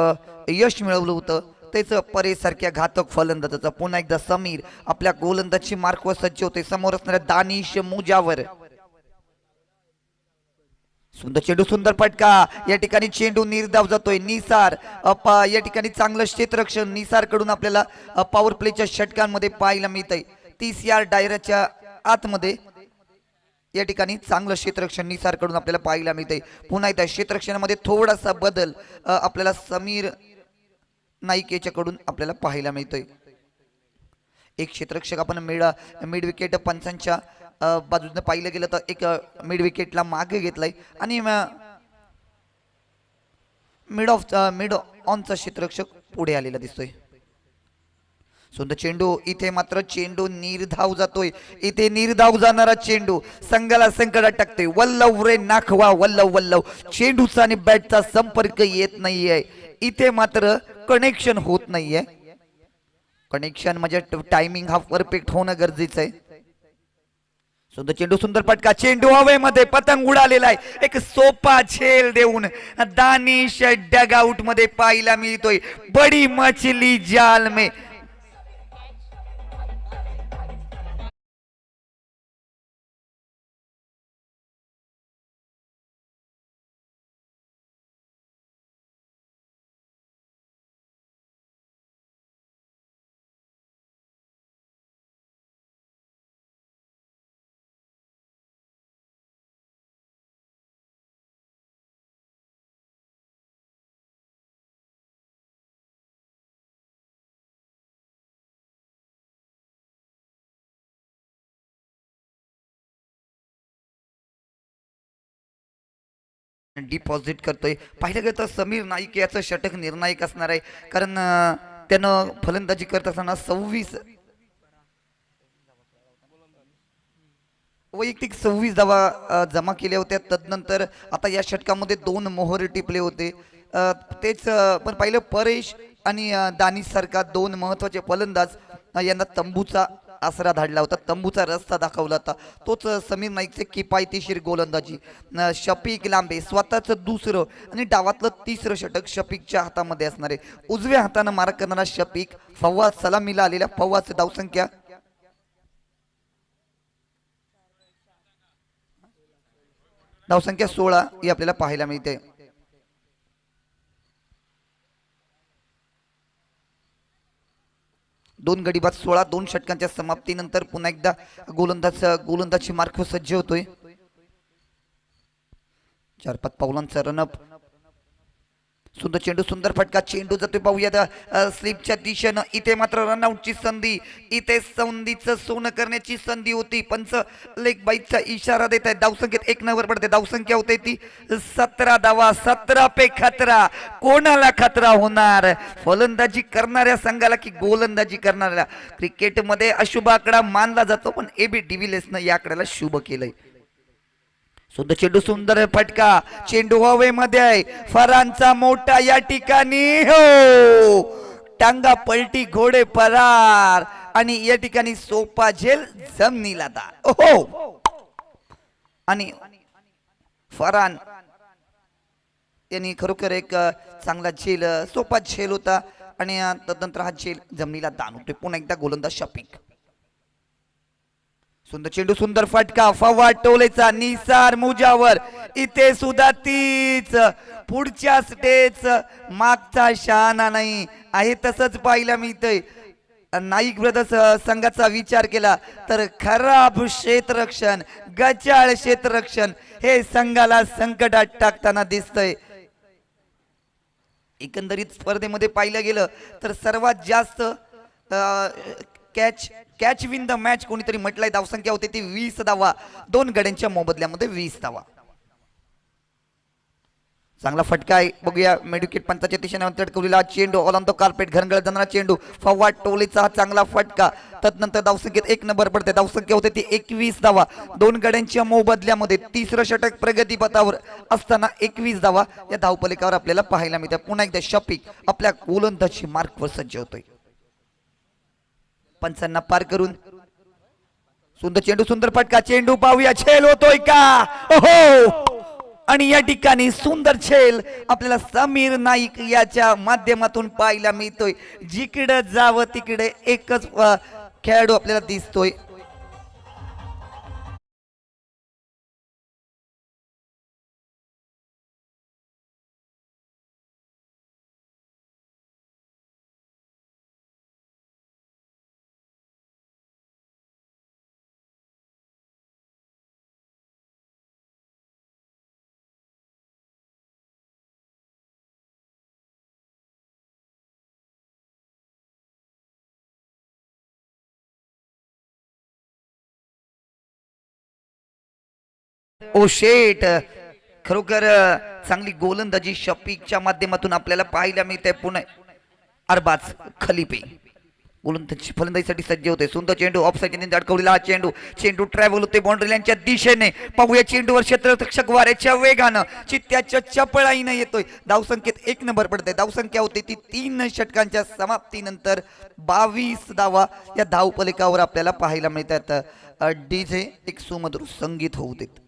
S2: यश मिळवलं होतं, तेच परेश सारख्या घातक फलंदाजाचं. पुन्हा एकदा समीर आपल्या गोलंदाजी मार्कवर सज्ज होते समोर असणाऱ्या दानिश मुजावर. सुंदर चेंडू, सुंदर पटका या ठिकाणी चेंडू निर्धाव जातोय. निसार या ठिकाणी चांगलं क्षेत्ररक्षण निसार कडून आपल्याला पॉवर प्लेच्या षटकांमध्ये पाहायला मिळतंय. 30 यार्ड दायऱ्याच्या आतमध्ये या ठिकाणी चांगलं क्षेत्ररक्षण निसार कडून आपल्याला पाहायला मिळतंय. पुन्हा एकदा क्षेत्ररक्षणामध्ये थोडासा बदल आपल्याला समीर नाईक याच्याकडून आपल्याला पाहायला मिळतोय. एक क्षेत्ररक्षक आपण मिड विकेट पंचांच्या बाजूने पाहिलं गेलं तर एक मिड विकेटला मागे घेतलाय आणि मिड ऑनचा क्षेत्ररक्षक पुढे आलेला दिसतोय. सुंदर चेंडू, इथे मात्र चेंडू निर्धाव जातोय. इथे निर्धाव जाणारा चेंडू संघाला संकटात टाकतोय. वल्लव रे नाखवा वल्लव वल्लव. चेंडूचा आणि बॅटचा संपर्क येत नाहीये. इथे मात्र कनेक्शन होत नाहीये. कनेक्शन म्हणजे टायमिंग हा परफेक्ट होणं गरजेचं आहे. सुंदर चेंडू, सुंदर पटका, चेंडू हवेमध्ये पतंग उडालेला आहे. एक सोपा झेल देऊन दानिश डगआउट मध्ये पाहायला मिळतोय. बडी मछली जाल में डिपॉझिट करतोय. पाहिलं गेलं तर समीर नाईक याचं षटक निर्णायक असणार आहे, कारण त्यानं फलंदाजी करत असताना 26 धावा जमा केल्या होत्या. तदनंतर आता या षटकामध्ये 2 मोहर टिपले होते. तेच पण पाहिलं परेश आणि दानिश सारखा 2 महत्वाचे फलंदाज यांना तंबूचा आसरा धाडला होता, तंबूचा रस्ता दाखवला होता. तोच समीर नाईकचे किफायतशीर गोलंदाजी. शफिक लांबे स्वतःच दुसरं आणि डावातलं तिसरं षटक शफिकच्या हातामध्ये असणार आहे. उजव्या हातानं मारा करणारा शफिक, फवाद सलामीला आलेल्या फवादची धावसंख्या 16 ही आपल्याला पाहायला मिळते. दोन गडी बाद 16. 2 षटकांच्या समाप्तीनंतर पुन्हा एकदा गोलंदाजी मार्क सज्ज होतोय. 4-5 पावलांचा रनअप. सुंदर चेंडू, सुंदर फटका, चेंडू जातोय पाहूया स्लिपच्या दिशेनं. इथे मात्र रनआउटची संधी, इथे संधीचं सोनं करण्याची संधी होती. पंच लेग बाईचा इशारा देत आहे. धावसंख्येत 1 नंबर पडते. धावसंख्या होते ती 17 धावा. 17 पे खतरा. कोणाला खतरा होणार? फलंदाजी करणाऱ्या संघाला की गोलंदाजी करणाऱ्याला? क्रिकेटमध्ये अशुभ आकडा मानला जातो, पण AB डिव्हिलियर्सनं या आकड्याला शुभ केलंय. सुंदर चेंडू, सुंदर फटका, चेंडू हवेमध्ये आहे. फरांचा मोठा या ठिकाणी हो, टांगा पलटी, घोडे परार आणि या ठिकाणी सोपा झेल जमिनीला दार. हो, आणि फरान यांनी खरोखर एक चांगला झेल, सोपा झेल होता आणि तदनंतर हा झेल जमिनीला दान होतोय. पुन्हा एकदा गोलंदाज शफिक. सुंदर चेंडू, सुंदर फटका, फवाद टोलेचा निसार मुजावर. इथे सुद्धा तीच पुढच्या स्टेज मागचा शहाणा नाही आहे तसंच पाहायला मिळतंय. नाईक ब्रदर्स संघाचा विचार केला तर खराब क्षेत्ररक्षण, गचाळ क्षेत्ररक्षण हे संघाला संकटात टाकताना दिसतंय. एकंदरीत स्पर्धेमध्ये पाहिलं गेलं तर सर्वात जास्त कॅच विन द मॅच कोणीतरी म्हटलंय. धावसंख्या होती ती 20 धावा. 2 गड्यांच्या मोबदल्यामध्ये 20 धावा. चांगला फटका आहे, बघूया. मेडिकेट पंचाच्या दिशेने तडकवलेला चेंडू, ऑन द कार्पेट घरंगळत जाणारा चेंडू, फवाद टोलेचा हा चांगला फटका. तदनंतर धावसंख्येत 1 नंबर पडते. धावसंख्या होते ती 21 धावा. 2 गड्यांच्या मोबदल्यामध्ये तिसरं षटक प्रगतीपथावर असताना 21 धावा या धावपलिकावर आपल्याला पाहायला मिळते. पुन्हा एकदा शफिक आपल्या गोलंदाजी मार्कवर सज्ज होतोय. पंचांना पार करून सुंदर चेंडू, सुंदर फटका, चेंडू पाहूया झेल होतोय का? ओहो, आणि या ठिकाणी सुंदर झेल आपल्याला समीर नाईक याच्या माध्यमातून पाहायला मिळतोय. जिकडे जावं तिकडे एकच खेळाडू आपल्याला दिसतोय. ओ शेट, खरोखर चांगली गोलंदाजी शफिकच्या माध्यमातून आपल्याला पाहायला मिळते. पुणे अरबाज खलिफे गोलंदाजी फलंदाजीसाठी सज्ज होते. सुंदर चेंडू, ऑफ साइडने अडकवलेला हा चेंडू, चेंडू ट्रॅव्हल होते बाउंड्री लाईनच्या दिशेने. पाहूया चेंडूवर क्षेत्ररक्षक वाऱ्याच्या वेगानं, चित्त्याच्या चपळाईनं येतोय. धावसंख्येत 1 नंबर पडते. धावसंख्या होती ती 3 षटकांच्या समाप्तीनंतर 22 धावा या धावपलिकावर आपल्याला पाहायला मिळतात. डीजे एक सुमधुर संगीत होऊ देत.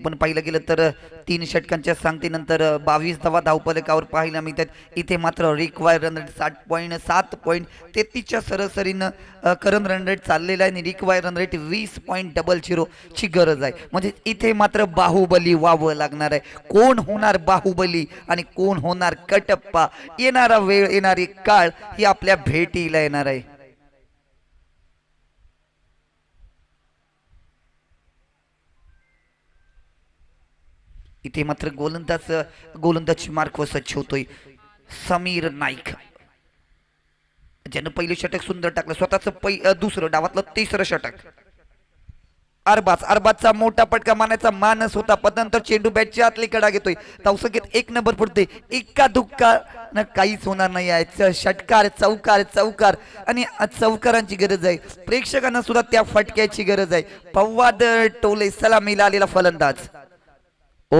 S2: पण पाहिलं गेलं तर 3 षटकांच्या सांगतेनंतर 22 धावा धावफलकावर पाहायला मिळतात। इथे मात्र रिक्वायर रन रेट 60.7.33च्या सरासरीनं करंट रन रेट चाललेला आहे आणि रिक्वायर रन रेट 20.00 ची गरज आहे। म्हणजे इथे मात्र बाहुबली व्हावं लागणार आहे। कोण होणार बाहुबली आणि कोण होणार कटप्पा, येणारा वेळ येणारी काळ ही आपल्या भेटीला येणार आहे। इथे मात्र गोलंदाज मार्क व स्वच्छ होतोय समीर नाईक, ज्यानं पहिलं षटक सुंदर टाकलं, स्वतःच दुसरं डावातलं तिसरं षटक। अरबाजचा मोठा पटका मानायचा मानस होता, पण नंतर चेंडू बॅटच्या आतली कडा घेतोय। धावसंख्येत 1 नंबर पडते, इक्का दुक्का न काहीच होणार नाही आहे। षटकार चौकार आणि चौकारांची गरज आहे। प्रेक्षकांना सुद्धा त्या फटक्याची गरज आहे। फव्वाद टोले सलामीला आलेला फलंदाज। ओ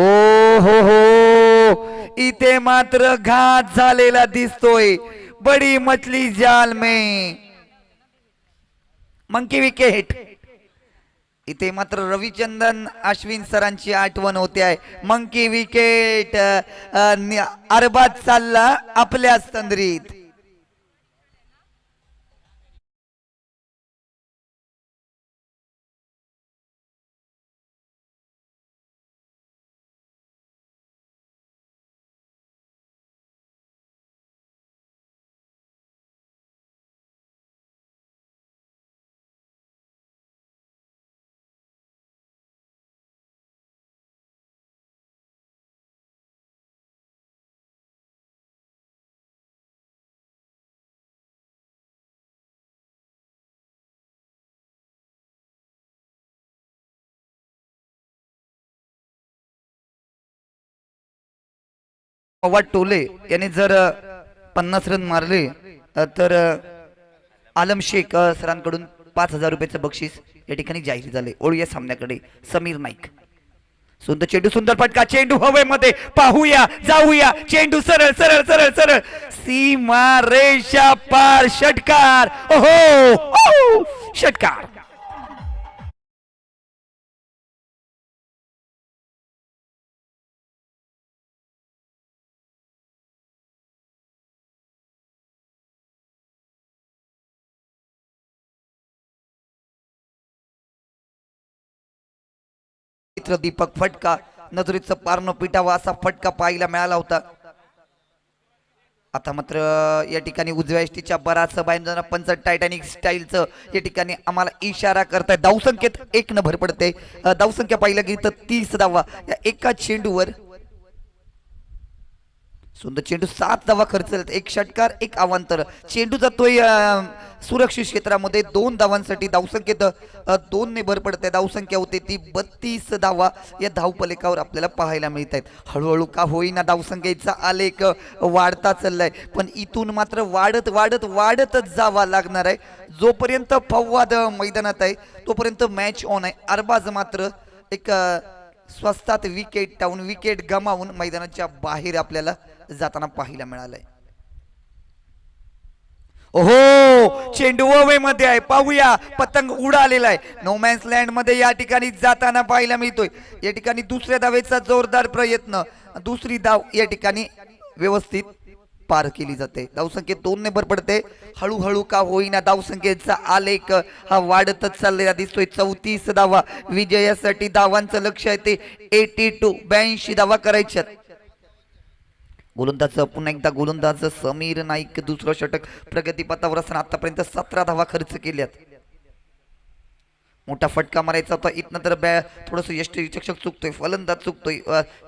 S2: हो, इथे मात्र घात झालेला दिसतोय। बडी मछली जाल में मंकी विकेट। इथे मात्र रविचंद्रन अश्विन सरांची आठवण होते आहे। मंकी विकेट, अरबाज चालला आपल्या तंद्रीत। फव्वाद टोले याने जर 50 रन मारले तर आलम शेख सरांकडून 5,000 रुपयाचं बक्षीस या ठिकाणी जाहीर झाले। ओळूया सामन्याकडे। समीर नाईक, सुंदर चेंडू, सुंदर फटका, चेंडू हवेमध्ये, पाहूया जाऊया, चेंडू सरळ सरळ सरळ सरळ सीमा रेषा पार, षटकार। ओहो, षटकार। मित्र दीपक फटका, नजरेचं पार न पिटावा असा फटका पाहायला मिळाला होता। आता मात्र या ठिकाणी उजव्या एसटीच्या बराच बायंजना पंच टायटॅनिक स्टाईलचं या ठिकाणी आम्हाला इशारा करताय। धावसंख्येत 1 न भर पडते। धावसंख्या पाहिलं गेली तर 30 धावा या एका चेंडूवर। सुंदर चेंडू, 7 धावा खर्च, 1 षटकार 1 अवांतर। चेंडू जातोय सुरक्षित क्षेत्रामध्ये 2 धावांसाठी। धावसंख्येत 2 ने भर पडते। धावसंख्या होते ती 32 धावा या धावफलकावर आपल्याला पाहायला मिळत आहेत। हळूहळू का होईना धावसंख्येचा आलेख वाढता चाललाय, पण इथून मात्र वाढत वाढत वाढतच जावा लागणार आहे। जोपर्यंत फव्वाद मैदानात आहे तोपर्यंत मॅच ऑन आहे। अरबाज मात्र एक स्वस्तात विकेट टाळून, विकेट गमावून मैदानाच्या बाहेर आपल्याला जाताना पाहायला मिळालंय। ओहो, चेंडू हवेमध्ये आहे, पाहूया, पतंग उडालेला आहे। नो मॅन्स लँड मध्ये या ठिकाणी जाताना पाहायला मिळतोय। या ठिकाणी दुसऱ्या धावेचा जोरदार प्रयत्न, दुसरी धाव या ठिकाणी व्यवस्थित पार केली जाते। धावसंख्येत 2 ने भर पडते। हळूहळू का होईना धावसंख्येचा आलेख हा वाढतच चाललेला दिसतोय। 34 धावा विजयासाठी धावांचं लक्ष आहे ते 82 धावा करायच्यात। गोलंदाज पुन्हा एकदा गोलंदाज समीर नाईक, दुसरं षटक प्रगतीपथावर असताना आतापर्यंत 17 धावा खर्च केल्यात। मोठा फटका मारायचा होता, इथनं तर थोडस यष्टीरक्षक चुकतोय, फलंदाज चुकतोय,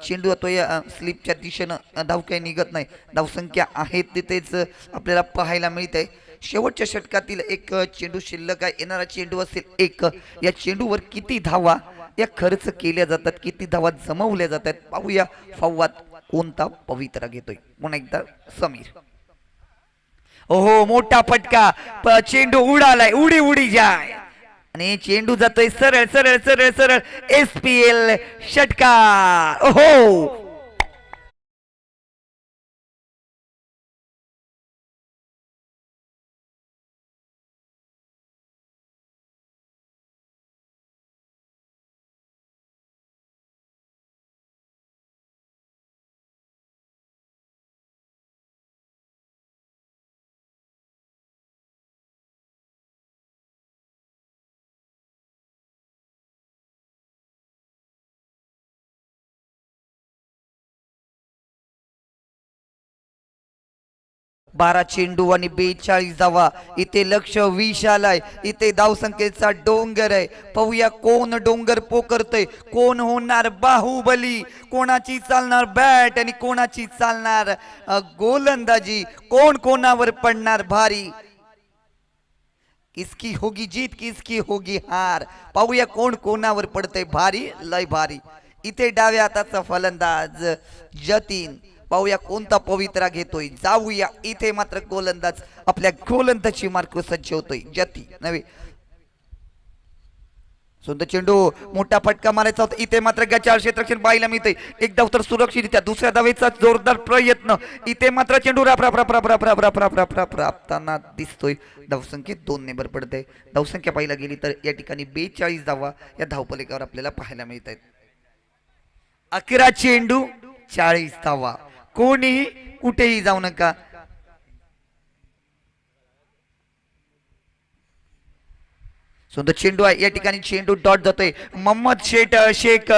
S2: चेंडू येतोय स्लिपच्या दिशेनं, धाव काही निघत नाही। धावसंख्या आहे तिथेच आपल्याला पाहायला मिळते। शेवटच्या षटकातील 1 चेंडू शिल्लक आहे, येणारा चेंडू असेल 1। या चेंडूवर किती धावा या खर्च केल्या जातात, किती धावा जमवल्या जातात, पाहूया फव्वाद कोणता पवित्रा घेतोय। पुन्हा एकदा समीर, ओहो, मोठा फटका, चेंडू उडालाय, उडी उडी जाय आणि चेंडू जातोय सरळ सरळ सरळ सरळ SPL, षटकार। ओहो, 12 चेंडू आणि 42 धावा. इथे लक्ष विशालाय, इथे धावसंख्येचा डोंगर आहे. पाहूया कोण डोंगर पोकरतय, कोण होणार बाहुबली, कोणाची चालणार बॅट आणि कोणाची चालणार गोलंदाजी, कोण कोणावर पडणार भारी. किसकी होगी जीत, किसकी होगी हार. पाहूया कोण कोणावर पडतंय भारी, लय भारी. इथे डाव्या हाताचा फलंदाज जतीन, पाहूया कोणता पवित्रा घेतोय. जाऊया इथे मात्र गोलंदाज आपल्या गोलंदाजी मार्क सज्ज होतोय. जती नव्हे, सुंदर चेंडू, मोठा फटका मारायचा होता. इथे मात्र गचाळ क्षेत्ररक्षण पाहायला मिळते. एक धाव तर सुरक्षितरित्या, दुसऱ्या धावेचा जोरदार प्रयत्न. इथे मात्र चेंडू रापताना दिसतोय. धावसंख्येत 2 ने भर पडते. धावसंख्या पाहायला गेली तर या ठिकाणी 42 धावा या धावपलिकावर आपल्याला पाहायला मिळत आहेत. 11 चेंडू 40 धावा. कोणीही कुठेही जाऊ नका. सुंदर चेंडू आहे. या ठिकाणी चेंडू डॉट जातोय. मोहम्मद शेख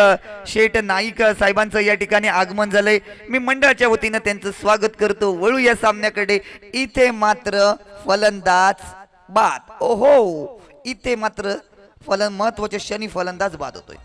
S2: नाईक साहेबांचं या ठिकाणी आगमन झालंय. मी मंडळाच्या वतीनं त्यांचं स्वागत करतो. वळू या सामन्याकडे. इथे मात्र फलंदाज बाद. ओहो, इथे मात्र महत्वाच्या क्षणी फलंदाज बाद होतोय.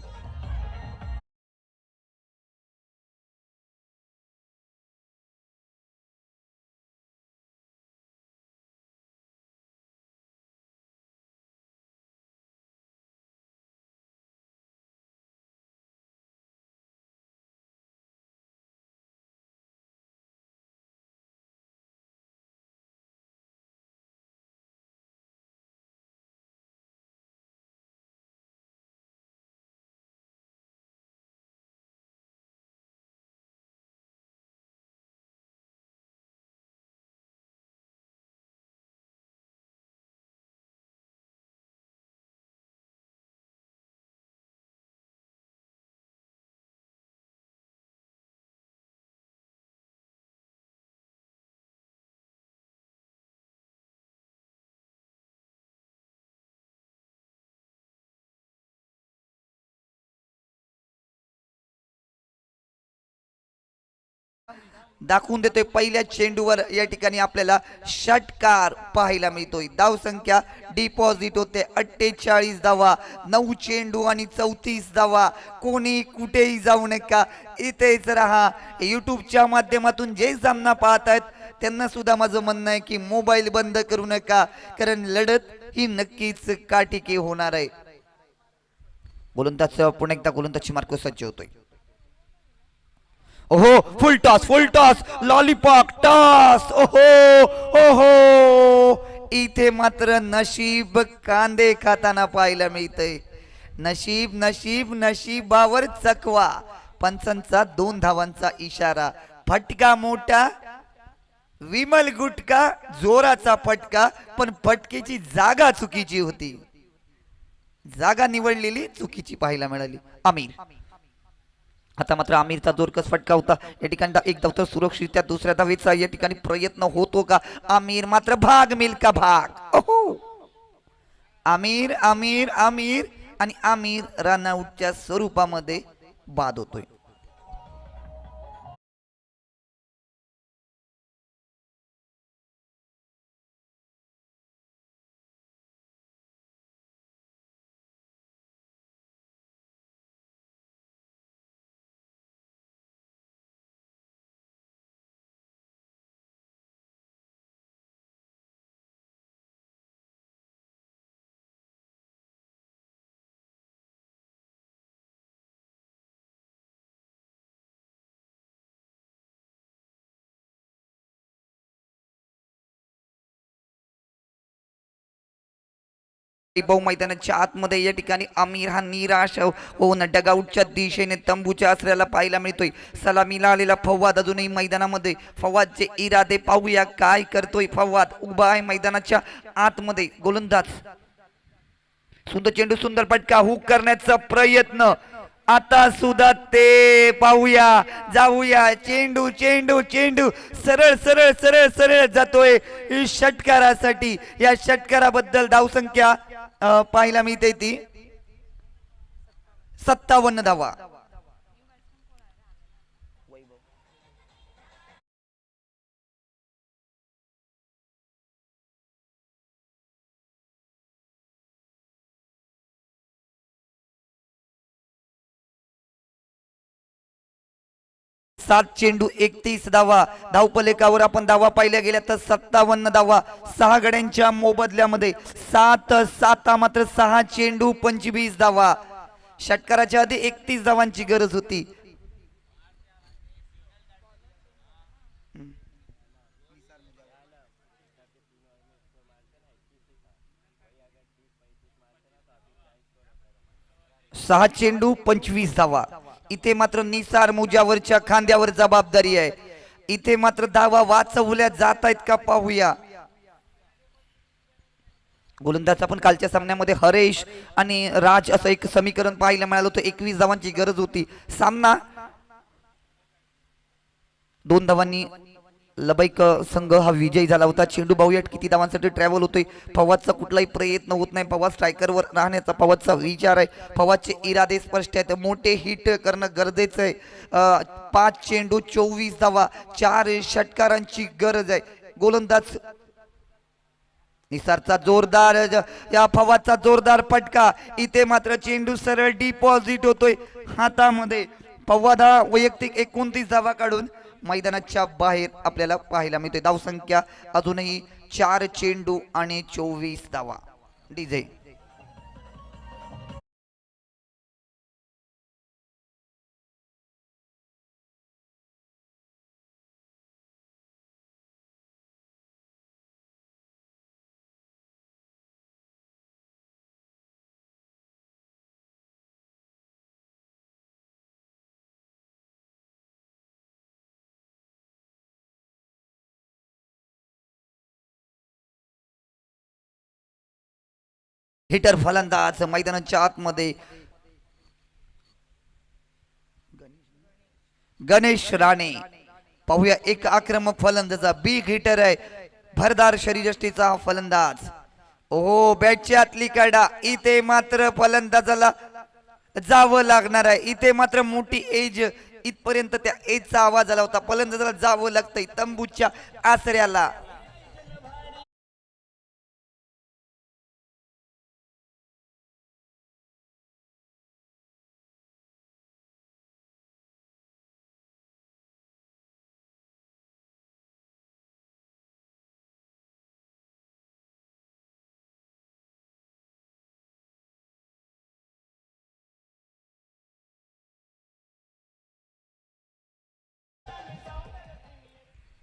S2: दाखवून देतोय पहिल्या चेंडूवर या ठिकाणी आपल्याला षटकार पाहायला मिळतोय. धावसंख्या डिपॉझिट होते 48 धावा. 9 चेंडू आणि 34 धावा. कोणी कुठेही जाऊ नका, इथेच राहा. युट्यूबच्या माध्यमातून जे सामना पाहतायत त्यांना सुद्धा माझं म्हणणं आहे की मोबाईल बंद करू नका, कारण लढत ही नक्कीच काटिकी होणार आहे. गोलंदाज पुन्हा एकदा गोलंदाजी मार्क सज्ज होतोय. ओहो, फुल टॉस लॉलीपॉप टॉस. ओहो, इथे मात्र नशीब कांदे खाताना पाहायला मिळतंय. नशीबावर चकवा. पंचांचा 2 धावांचा इशारा. फटका मोठा, विमल गुटका, जोराचा फटका, पण फटकेची जागा चुकीची होती. जागा निवडलेली चुकीची पाहायला मिळाली. आमिर, आता मात्र आमिरचा जोरकस फटका होता. या ठिकाणी एक धाव तर सुरक्षित. दुसऱ्या धावेचा या ठिकाणी प्रयत्न होतो का? आमिर मात्र भाग मिल्का भाग. ओहो, आमिर आणि आमिर रनआउटच्या स्वरूपामध्ये बाद होतोय. मैदानाच्या आतमध्ये या ठिकाणी आमिर हा निराश होऊन डगआउटच्या दिशेने तंबूच्या आसऱ्याला पाहायला मिळतोय. सलामीला आलेला फवाद अजूनही मैदानामध्ये. फवादचे इरादे पाहूया काय करतोय. फवाद उभा आहे मैदानाच्या आतमध्ये. गोलंदाज, सुंदर चेंडू, सुंदर फटका, हुक करण्याचा प्रयत्न. आता सुद्धा ते पाहूया, जाऊया. चेंडू सरळ जातोय षटकारासाठी. या षटकाराबद्दल धावसंख्या पाहायला मिळते ती 57 धावा. 7 चेंडू 31 धावा. धावफलकावर आपण धावा पाहिल्या गेल्या तर 57 धावा 6 गड्यांच्या मोबदल्यामध्ये. 7 मात्र 6 चेंडू 25 धावा. षटकाराच्या आधी 31 धावांची गरज होती. सहा चेंडू 25 धावा. इथे मात्र निसार मुजावरच्या खांद्यावर जबाबदारी आहे. इथे मात्र धावा वाचवल्या जात आहेत का पाहूया. गोलंदाज आपण कालच्या सामन्यामध्ये हरेश आणि राज असं एक समीकरण पाहायला मिळालं होतं. 21 धावांची गरज होती. सामना 2 धावांनी लबैक संघ हा विजयी झाला होता. चेंडू पाहूया किती धावांसाठी ट्रॅव्हल होतोय. फवादचा कुठलाही प्रयत्न होत नाही. फवाद स्ट्रायकरवर राहण्याचा फवादचा विचार आहे. फवादचे इरादे स्पष्ट आहेत. मोठे हिट करणं गरजेचं आहे. 5 चेंडू 24 धावा 4 षटकारांची गरज आहे. गोलंदाज निसारचा जोरदार या फवादचा जोरदार फटका. इथे मात्र चेंडू सरळ डिपॉझिट होतोय हातामध्ये. फवाद हा वैयक्तिक 29 धावा काढून मैदानाच्या बाहेर आपल्याला पाहायला मिळते. धावसंख्या अजूनही 4 चेंडू आणि 24 धावा. डीजे हिटर फलंदाज मैदानाच्या आतमध्ये गणेश राणे. पाहूया एक आक्रमक फलंदाज बिग हिटर आहे. भरदार शरीरयष्टीचा फलंदाज. ओ बॅटच्या आतली कडा. इथे मात्र फलंदाजाला जावं लागणार आहे. इथे मात्र मोठी एज इथपर्यंत त्या एजचा आवाज आला होता. फलंदाजाला जावं लागतंय तंबूच्या आसऱ्याला.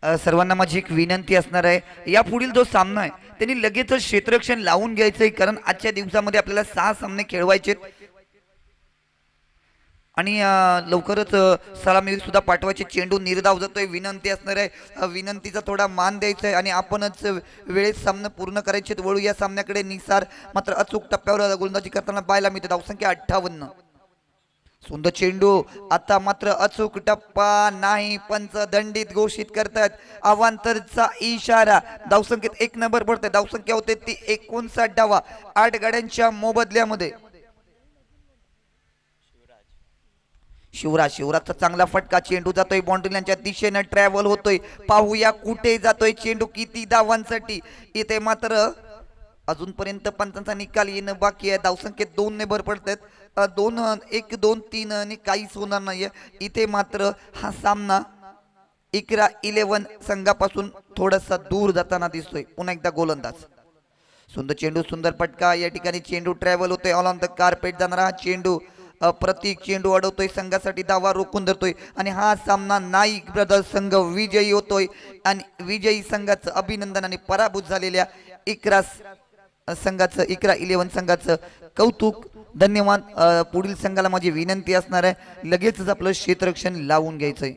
S2: सर्वांना माझी एक विनंती असणार आहे. या पुढील जो सामना आहे त्यांनी लगेचच क्षेत्ररक्षण लावून घ्यायचंय. कारण आजच्या दिवसामध्ये आपल्याला 6 सामने खेळवायचे आणि लवकरच सलामी सुद्धा पाठवायचे. चेंडू निर्धाव जातोय. विनंती असणार आहे. विनंतीचा थोडा मान द्यायचा आहे आणि आपणच वेळेत सामना पूर्ण करायचे. वळू या सामन्याकडे. निसार मात्र अचूक टप्प्यावर गोलंदाजी करताना पाहायला मिळते. धावसंख्या 58. सुंदर चेंडू. आता मात्र अचूक टप्पा नाही. पंच दंडित घोषित करतात. अवांतरचा इशारा. धावसंख्येत 1 नंबर पडते. धावसंख्या होते ती 59 धावा 8 गाड्यांच्या मोबदल्यामध्ये. शिवराजचा चांगला फटका. चेंडू जातोय बाउंड्रीच्या दिशेने ट्रॅव्हल होतोय. पाहूया कुठे जातोय चेंडू किती धावांसाठी. इथे मात्र अजूनपर्यंत पंचांचा निकाल येणं बाकी आहे. धावसंख्येत 2 ने भर पडतात. 2 1 2 3 आणि काहीच होणार नाहीये. इथे मात्र हा सामना इकरा 11 संघापासून थोडासा दूर जाताना दिसतोय. पुन्हा एकदा गोलंदाज. सुंदर चेंडू. सुंदर फटका. या ठिकाणी चेंडू ट्रॅव्हल होतोय. ऑल ऑन द कार्पेट जाणारा हा चेंडू. प्रतीक चेंडू अडवतोय. संघासाठी धावा रोखून धरतोय आणि हा सामना नाईक ब्रदर्स संघ विजयी होतोय. आणि विजयी संघाचं अभिनंदन आणि पराभूत झालेल्या इकरा संघाचं इकरा 11 संघाचं कौतुक. धन्यवाद. पुढील संघाला माझी विनंती असणार आहे लगेचच आपलं क्षेत्ररक्षण लावून घ्यायचंय.